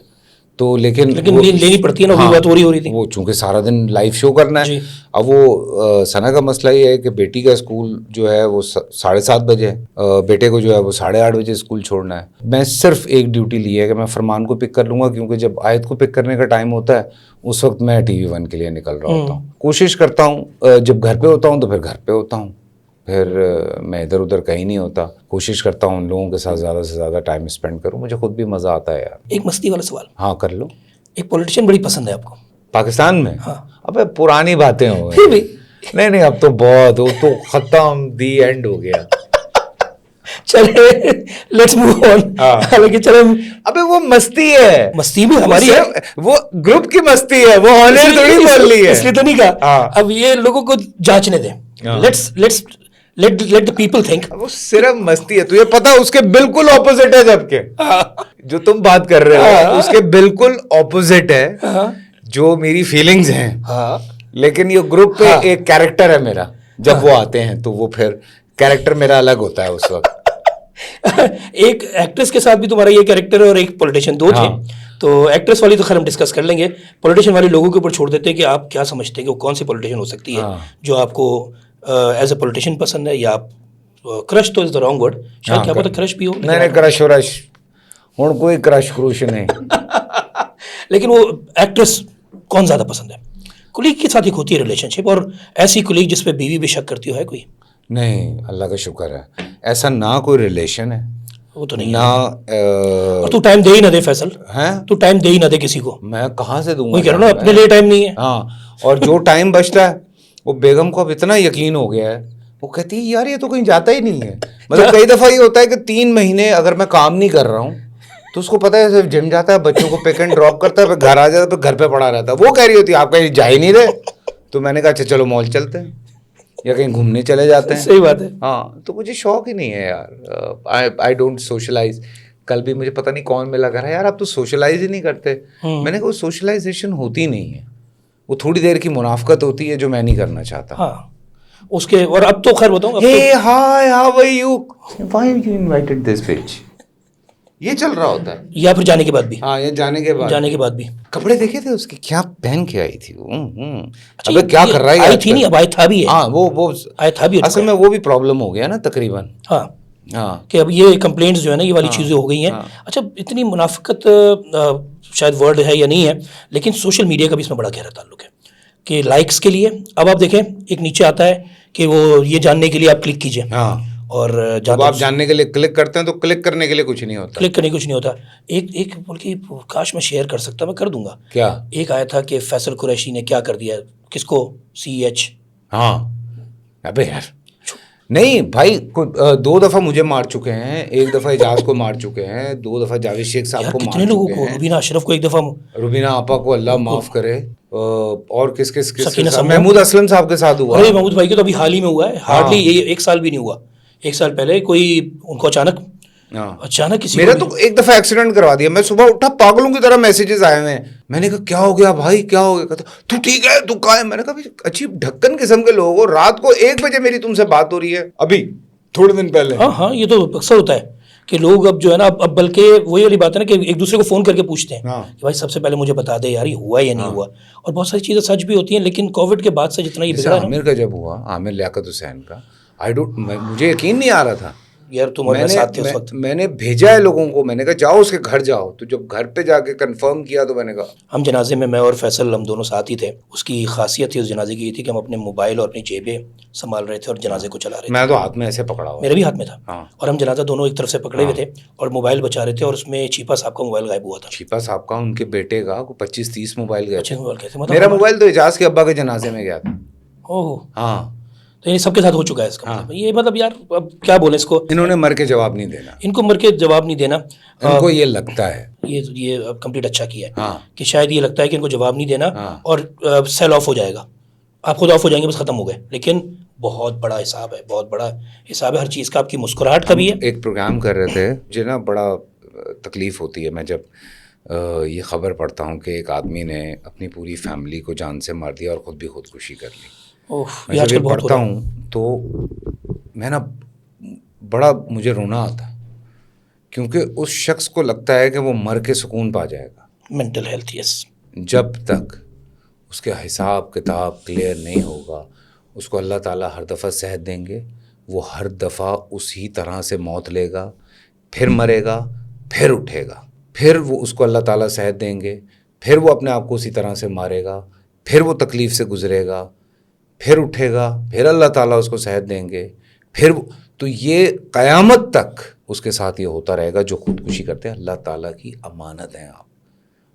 तो लेकिन नींद लेनी पड़ती है ना। हाँ, बात हो रही थी। वो चूँकि सारा दिन लाइव शो करना है। अब वो सना का मसला ये है कि बेटी का स्कूल जो है वो 7:30 बजे है, बेटे को जो है वो 8:30 बजे स्कूल छोड़ना है। मैं सिर्फ एक ड्यूटी ली है कि मैं फरमान को पिक कर लूँगा, क्योंकि जब आयत को पिक करने का टाइम होता है उस वक्त मैं TV1 के लिए निकल रहा होता हूँ। कोशिश करता हूँ जब घर पे होता हूँ तो फिर घर पे होता हूँ, फिर मैं इधर उधर कहीं नहीं होता। कोशिश करता हूँ उन लोगों के साथ ज़्यादा से ज़्यादा टाइम स्पेंड करूँ, मुझे खुद भी मज़ा आता है यार। एक मस्ती वाला सवाल। हाँ कर लो। एक पॉलिटिशियन बड़ी पसंद है आपको पाकिस्तान में? हाँ। अबे पुरानी बातें हो गई। नहीं अब तो बहुत, वो तो खत्म, दी एंड हो गया। चले लेट्स मूव ऑन। हालांकि चलो, अबे वो मस्ती है, मस्ती भी हमारी है, वो ग्रुप की मस्ती है, वो होने थोड़ी बोल रही है, इसलिए तो नहीं कहा। अब ये लोगों को जांचने दें। Let's let the people think। वो सिर्फ मस्ती है, तुझे पता है उसके बिल्कुल ऑपोजिट है। जबकि जो तुम बात कर रहे हो उसके बिल्कुल ऑपोजिट है जो मेरी फीलिंग्स हैं। लेकिन ये ग्रुप पे एक कैरेक्टर है मेरा, जब वो आते हैं तो वो फिर कैरेक्टर मेरा अलग होता है उस वक्त। एक एक्ट्रेस के साथ भी तुम्हारा ये कैरेक्टर है और एक पॉलिटिशियन, 2 थे। तो एक्ट्रेस वाली तो खैर हम डिस्कस कर लेंगे, पॉलिटिशियन वाले लोगों के ऊपर छोड़ देते हैं कि आप क्या समझते हैं कि वो कौन सी पॉलिटिशियन हो सकती है जो आपको एज ए पॉलिटिशियन पसंद है, या आप क्रश तो इज द रॉन्ग वर्ड, शायद क्या पता क्रश भी हो। नहीं क्रश वरश हुण कोई क्रश क्रूश नहीं। लेकिन वो एक्ट्रेस कौन ज़्यादा पसंद है? कुलीग के साथ एक होती है रिलेशनशिप, और ऐसी कुलीग जिस पे बीवी भी शक करती हो, है कोई? नहीं अल्लाह का शुक्र है, ऐसा ना कोई रिलेशन है, वो तो नहीं ना। और तू टाइम दे ही ना दे फैसल, हैं? तू टाइम दे ही ना दे किसी को। मैं कहाँ से दूंगा? वही कह रहा हूँ ना, अपने लिए टाइम नहीं है। हाँ, और जो टाइम बचता है वो बेगम को अब इतना यकीन हो गया है, वो कहती है यार ये तो कहीं जाता ही नहीं है। मतलब कई दफ़ा ये होता है कि 3 महीने अगर मैं काम नहीं कर रहा हूँ तो उसको पता है सिर्फ जिम जाता है, बच्चों को पिक एंड ड्रॉप करता है, फिर घर आ जाता है, फिर घर पे पड़ा रहता है। वो कह रही होती है आप कहीं जा ही नहीं रहे। तो मैंने कहा अच्छा चलो मॉल चलते हैं या कहीं घूमने चले जाते हैं। सही बात है। हाँ, तो मुझे शौक ही नहीं है यार। I don't socialise. कल भी मुझे पता नहीं कौन मिला, कह रहा है यार आप तो सोशलाइज ही नहीं करते। मैंने कहा सोशलाइजेशन होती नहीं है, वो थोड़ी देर की मुनाफकत होती है जो मैं नहीं करना चाहता। हाँ उसके, और अब तो खैर बताऊँ, hey hi how are you, why you invited this bitch, ये चल रहा होता है। या फिर जाने के बाद भी, हाँ, ये जाने के बाद भी कपड़े देखे थे उसके, क्या पहन के आई थी वो। अच्छा, अबे क्या कर रहा है आई आजकल? थी नहीं, अब आई था भी है। हाँ वो आई था भी असल में वो भी प्रॉब्लम हो गया ना तकरीबन। हाँ हाँ कि अब ये कंप्लेंट्स जो है ना, ये वाली हाँ, चीज़ें हो गई हैं। हाँ। अच्छा, इतनी मुनाफिकत शायद वर्ड है या नहीं है, लेकिन सोशल मीडिया का भी इसमें बड़ा गहरा ताल्लुक है कि लाइक्स के लिए अब आप देखें एक नीचे आता है कि वो ये जानने के लिए आप क्लिक कीजिए, हाँ, और जब आप जानने के लिए क्लिक करते हैं तो क्लिक करने के लिए कुछ नहीं होता। क्लिक करने कुछ नहीं होता। एक बल्कि काश मैं शेयर कर सकता, मैं कर दूंगा। क्या? एक आया था कि फैसल कुरैशी ने क्या कर दिया, किसको, CH। हाँ अबे यार नहीं भाई, 2 दफ़ा मुझे मार चुके हैं, 1 दफ़ा एजाज को मार चुके हैं, 2 दफ़ा जावेद शेख साहब यार को मार कितने लोगों चुके को, हैं, रुबीना अशरफ को एक दफ़ा, रुबीना आपा को अल्लाह माफ़ करे, और किस सकीना समूह, महमूद असलम साहब के साथ हुआ। अरे महमूद भाई के तो अभी हाल ही में हुआ है, हार्डली 1 साल भी नहीं हुआ। 1 साल पहले कोई उनको अचानक किसी मेरा को तो 1 दफ़ा एक्सीडेंट करवा दिया। मैं सुबह उठा, पागलों की तरह मैसेजेस आए हुए हैं। मैंने कहा क्या हो गया भाई, क्या हो गया? कहता तू ठीक है, तू कहाँ है? मैंने कहा भाई अजीब ढक्कन किस्म के लोग हो, रात को 1 बजे मेरी तुमसे बात हो रही है, अभी थोड़े दिन पहले। हाँ, ये तो अक्सर होता है कि लोग अब जो है ना, अब बल्कि वही वाली बात है ना कि एक दूसरे को फ़ोन करके पूछते हैं हाँ। कि भाई सबसे पहले मुझे बता दे यार ये हुआ या नहीं हुआ। और बहुत सारी चीज़ें सच भी होती हैं, लेकिन कोविड के बाद से जितना ये जैसे बिगड़ा है ना, आमिर का जब हुआ, आमिर लियाकत हुसैन का, मुझे यकीन नहीं आ रहा था। यार तुम और मैं साथ थे उस वक्त। मैंने भेजा है लोगों को, मैंने कहा जाओ उसके घर जाओ। तो जब घर पे जाके कंफर्म किया तो मैंने कहा, हम जनाजे में, मैं और फैसल हम दोनों साथ ही थे। उसकी खासियत थी उस जनाजे की, ये थी कि हम अपने मोबाइल और अपनी जेबें संभाल रहे थे और जनाजे को चला रहे थे। मैं तो हाथ में ऐसे पकड़ा हुआ, मेरे भी हाथ में था। हाँ। और हम जनाजा दोनों एक तरफ से पकड़े हुए थे और मोबाइल बचा रहे थे, और उसमें चीपा साहब का मोबाइल गायब हुआ था। छिपा साहब का, उनके बेटे का 25-30 मोबाइल गए थे। मोबाइल कैसे, मतलब मेरा मोबाइल तो एजाज के अब्बा के जनाजे में गया था। ओह, हाँ, तो ये सबके साथ हो चुका है इसका हाँ। मतलब। ये मतलब यार अब क्या बोले इसको, इन्होंने मर के जवाब नहीं देना, इनको मर के जवाब नहीं देना। इनको ये लगता है, ये अब कंप्लीट अच्छा किया है हाँ। कि शायद ये लगता है कि इनको जवाब नहीं देना, हाँ। और सेल ऑफ हो जाएगा, आप खुद ऑफ हो जाएंगे, बस खत्म हो गए। लेकिन बहुत बड़ा हिसाब है, बहुत बड़ा हिसाब है हर चीज़ का। आपकी मुस्कुराहट का भी है। एक प्रोग्राम कर रहे थे, मुझे ना बड़ा तकलीफ़ होती है मैं जब ये ख़बर पढ़ता हूँ कि एक आदमी ने अपनी पूरी फैमिली को जान से मार दिया और ख़ुद भी खुदकुशी कर ली। ओह, मैं ये जब आजकल ये बहुत हो पढ़ता रहा है। हूँ तो मैं ना बड़ा मुझे रोना आता है, क्योंकि उस शख्स को लगता है कि वो मर के सुकून पा जाएगा। Mental health, yes. जब तक उसके हिसाब किताब क्लियर नहीं होगा, उसको अल्लाह ताला हर दफ़ा सेहत देंगे, वो हर दफ़ा उसी तरह से मौत लेगा, फिर मरेगा, फिर उठेगा, फिर वो उसको अल्लाह ताला सेहत देंगे, फिर वो अपने आप को उसी तरह से मारेगा, फिर वो तकलीफ़ से गुज़रेगा, फिर उठेगा, फिर अल्लाह ताला उसको सेहत देंगे, फिर तो ये क़यामत तक उसके साथ ये होता रहेगा। जो खुदकुशी करते हैं, अल्लाह ताला की अमानत हैं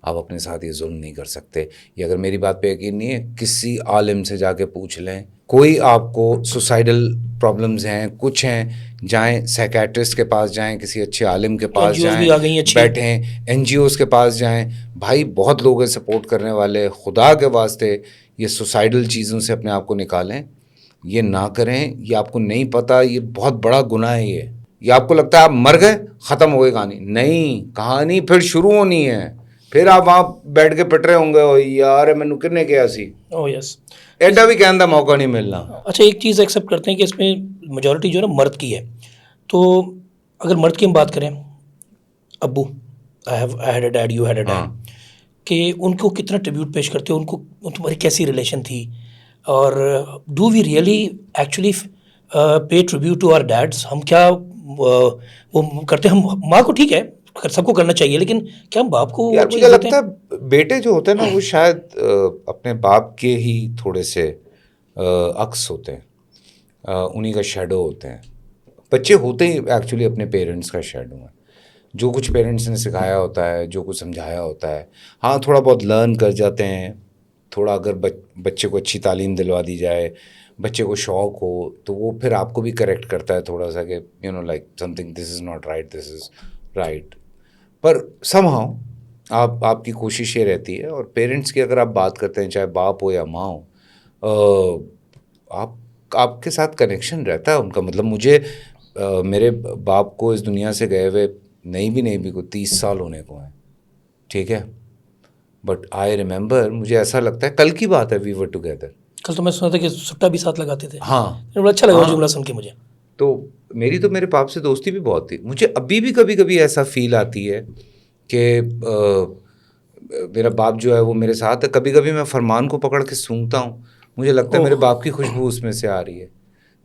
आप अपने साथ ये जुल्म नहीं कर सकते। ये अगर मेरी बात पे यकीन नहीं है, किसी आलिम से जाके पूछ लें, कोई आपको सुसाइडल प्रॉब्लम्स हैं, कुछ हैं, जाएं साइकेट्रिस्ट के पास जाएं, किसी अच्छे आलिम के पास NGOs भी आ गई जाएं, हैं अच्छी। बैठें, NGOs के पास जाएं। भाई बहुत लोग हैं सपोर्ट करने वाले, खुदा के वास्ते ये सुसाइडल चीज़ों से अपने आप को निकालें, ये ना करें। ये आपको नहीं पता, ये बहुत बड़ा गुनाह है। ये आपको लगता है आप मर गए, ख़त्म हो गई कहानी। नहीं, कहानी फिर शुरू होनी है, फिर आप वहाँ बैठ के पिट रहे होंगे, ओ यार मैनू किन्ने किया सी, ओह यस। एडा भी कहने का मौका नहीं मिलना। अच्छा, एक चीज़ एक्सेप्ट करते हैं कि इसमें मेजॉरिटी जो है ना मर्द की है। तो अगर मर्द की हम बात करें, अब्बू, I had a dad, you had a dad, कि उनको कितना ट्रिब्यूट पेश करते हो, उनको तुम्हारी कैसी रिलेशन थी, और डू वी रियली एक्चुअली पे ट्रिब्यूट टू आवर डैड्स? हम क्या वो करते हैं? हम माँ को ठीक है, सबको करना चाहिए, लेकिन क्या हम बाप को यार चीज़ मुझे देते लगता हैं? है बेटे जो होते हैं ना, वो शायद अपने बाप के ही थोड़े से अक्स होते हैं, उन्हीं का शेडो होते हैं। बच्चे होते ही एक्चुअली अपने पेरेंट्स का शेडो है। जो कुछ पेरेंट्स ने सिखाया होता है, जो कुछ समझाया होता है, हाँ थोड़ा बहुत लर्न कर जाते हैं, थोड़ा अगर बच्चे को अच्छी तालीम दिलवा दी जाए, बच्चे को शौक़ हो, तो वो फिर आपको भी करेक्ट करता है थोड़ा सा कि you know like something this is not right, this is right. पर समहाउ आपकी कोशिश ये रहती है, और पेरेंट्स की अगर आप बात करते हैं, चाहे बाप हो या माँ हो, आपके साथ कनेक्शन रहता है उनका। मतलब मुझे मेरे बाप को इस दुनिया से गए हुए नहीं भी कोई 30 साल होने को हैं, ठीक है, बट आई रिमेंबर, मुझे ऐसा लगता है कल की बात है, वी वर टुगेदर। कल तो मैं सुना था कि सुट्टा भी साथ लगाते थे। हाँ, बड़ा अच्छा लगा वो जुमला सुन के मुझे। तो मेरे बाप से दोस्ती भी बहुत थी। मुझे अभी भी कभी कभी ऐसा फील आती है कि मेरा बाप जो है वो मेरे साथ है। कभी कभी मैं फरमान को पकड़ के सूंघता हूँ, मुझे लगता है मेरे बाप की खुशबू उसमें से आ रही है।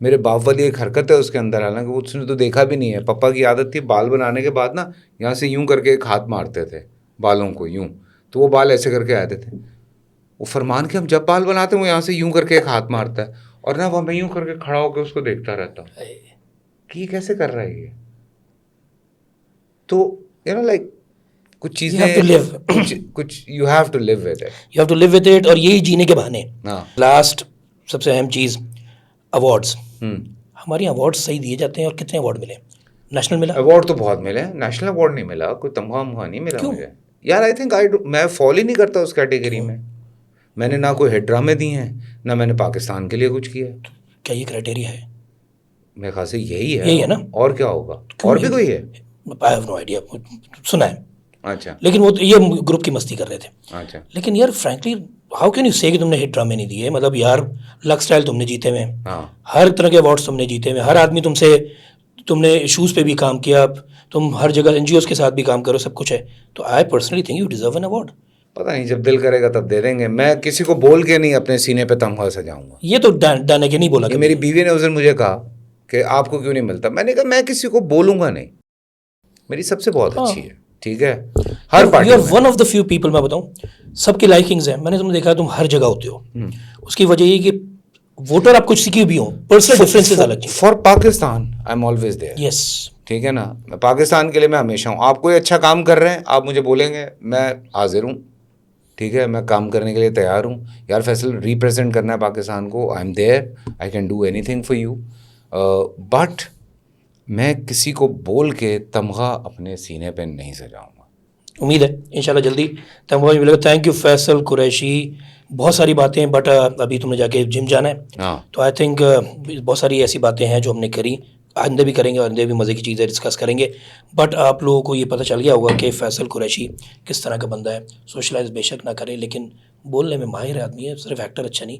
मेरे बाप वाली एक हरकत है उसके अंदर, हालांकि वो उसने तो देखा भी नहीं है। पापा की आदत थी बाल बनाने के बाद ना यहाँ से यूं करके एक हाथ मारते थे बालों को, यूं, तो वो बाल ऐसे करके आते थे। वो फरमान के हम जब बाल बनाते हैं वो यहाँ से यूं करके एक हाथ मारता है, और ना वो मैं यूं करके खड़ा होकर उसको देखता रहता हूँ कि ये कैसे कर रहा है ये। तो यू नो लाइक कुछ चीज़ें कुछ you have to live with it, you have to live with it. और यही जीने के बहाने। हाँ, लास्ट सबसे अहम चीज़, अवार्ड्स। हमारे यहाँ अवार्ड्स सही दिए जाते हैं, और कितने अवार्ड मिले? नेशनल मिला? अवार्ड तो बहुत मिले, नेशनल अवार्ड नहीं मिला, कोई तमगा नहीं मिला मुझे यार। आई थिंक मैं फॉलो ही नहीं करता उस कैटेगरी में। मैंने ना कोई हिट ड्रामे दिए हैं, ना मैंने पाकिस्तान के लिए कुछ किया है। क्या ये क्राइटेरिया है? मेरे ख्याल से यही है ना। और क्या होगा? और भी कोई है? आई हैव नो आइडिया, सुना है। अच्छा, लेकिन वो तो ये ग्रुप की मस्ती कर रहे थे। अच्छा, लेकिन यार फ्रैंकली हाउ कैन यू से कि तुमने हिट ड्रामे नहीं दिए? मतलब यार लक स्टाइल तुमने जीते हुए, हाँ, हर तरह के अवार्ड्स तुमने जीते हुए, हर आदमी तुमने इशूज़ पे भी काम किया, तुम हर जगह एनजीओज़ के साथ भी काम करो, सब कुछ है। तो I personally think you deserve an award. पता नहीं, जब दिल करेगा तब दे देंगे। मैं किसी को बोल के नहीं अपने सीने पे तमगा सजाऊंगा। ये तो डाने के नहीं बोला। ये मेरी बीवी ने उस दिन मुझे कहा कि आपको क्यों नहीं मिलता। मैंने कहा मैं किसी को बोलूंगा नहीं, मेरी सबसे बहुत अच्छी है, ठीक है, हर party you are one of the few people, मैं बताऊं सबकी लाइकिंग्स हैं। मैंने तुमने देखा तुम हर जगह होते हो। उसकी वजह ये कि वोटर आप कुछ सीखे भी हो, पर्सनल डिफरेंसेस अलग चीज। For Pakistan I am always there. Yes, ठीक है ना, मैं पाकिस्तान के लिए मैं हमेशा हूँ। आप कोई अच्छा काम कर रहे हैं, आप मुझे बोलेंगे, मैं हाजिर हूँ, ठीक है, मैं काम करने के लिए तैयार हूँ। यार फैसल रिप्रेजेंट करना है पाकिस्तान को, I am there, I can do anything for you. But मैं किसी को बोल के तमगा अपने सीने पे नहीं सजाऊंगा। उम्मीद है इंशाल्लाह जल्दी तमगा मिलेगा। Thank you Faisal Qureshi. बहुत सारी बातें, बट अभी तुमने जाके जिम जाना है। हाँ, तो आई थिंक बहुत सारी ऐसी बातें हैं जो हमने करी, आइंदे भी करेंगे, आइंदे भी मज़े की चीज़ें डिस्कस करेंगे। बट आप लोगों को ये पता चल गया होगा कि फैसल कुरैशी किस तरह का बंदा है। सोशलाइज बेशक ना करे, लेकिन बोलने में माहिर आदमी है। सिर्फ एक्टर अच्छा नहीं,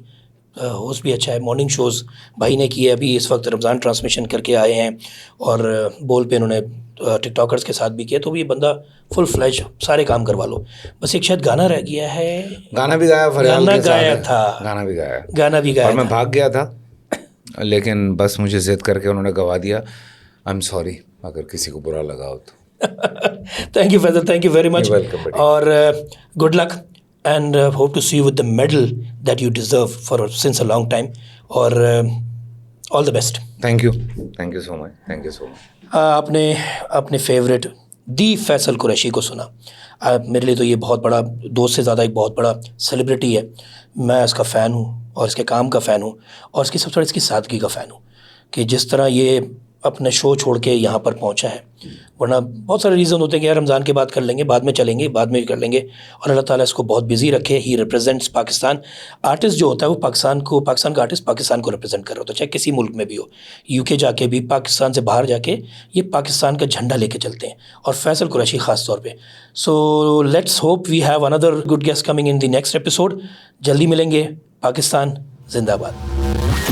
होस्ट भी अच्छा है। मॉर्निंग शोज़ भाई ने किए, अभी इस वक्त रमज़ान ट्रांसमिशन करके आए हैं, और बोल पे इन्होंने टिकटॉकर्स के साथ भी किया। तो ये बंदा फुल फ्लैश सारे काम करवा लो। बस एक शायद गाना रह गया है। गाना भी गाया, गाना गाया था, गाना भी गाया, गाना भी गाया, और मैं भाग गया था, लेकिन बस मुझे जिद करके उन्होंने गवा दिया। आई एम सॉरी अगर किसी को बुरा लगा हो तो। Thank you Faisal, thank you very much, welcome, और good luck and hope to see you with the medal that you deserve for since a long time, और all the best. Thank you so much, thank you so much. आपने अपने favourite दी फैसल कुरैशी को सुना। मेरे लिए तो ये बहुत बड़ा दोस्त से ज़्यादा एक बहुत बड़ा सेलिब्रिटी है। मैं इसका फ़ैन हूँ, और इसके काम का फ़ैन हूँ, और इसकी सबसे बड़ी इसकी सादगी का फ़ैन हूँ कि जिस तरह ये अपने शो छोड़ के यहाँ पर पहुँचा है। वरना बहुत सारे रीज़न होते हैं कि यार रमज़ान के बाद कर लेंगे, बाद में चलेंगे, बाद में भी कर लेंगे, और अल्लाह ताला इसको बहुत बिजी रखे। ही रिप्रेजेंट्स पाकिस्तान। आर्टिस्ट जो होता है वो पाकिस्तान का आर्टिस्ट पाकिस्तान को रिप्रेजेंट कर रहा होता है, चाहे किसी मुल्क में भी हो। यूके जाके भी, पाकिस्तान से बाहर जाके ये पाकिस्तान का झंडा लेके चलते हैं, और फैसल कुरैशी ख़ास तौर पे। So let's hope we have another good guest coming in the next episode. जल्दी मिलेंगे। पाकिस्तान जिंदाबाद।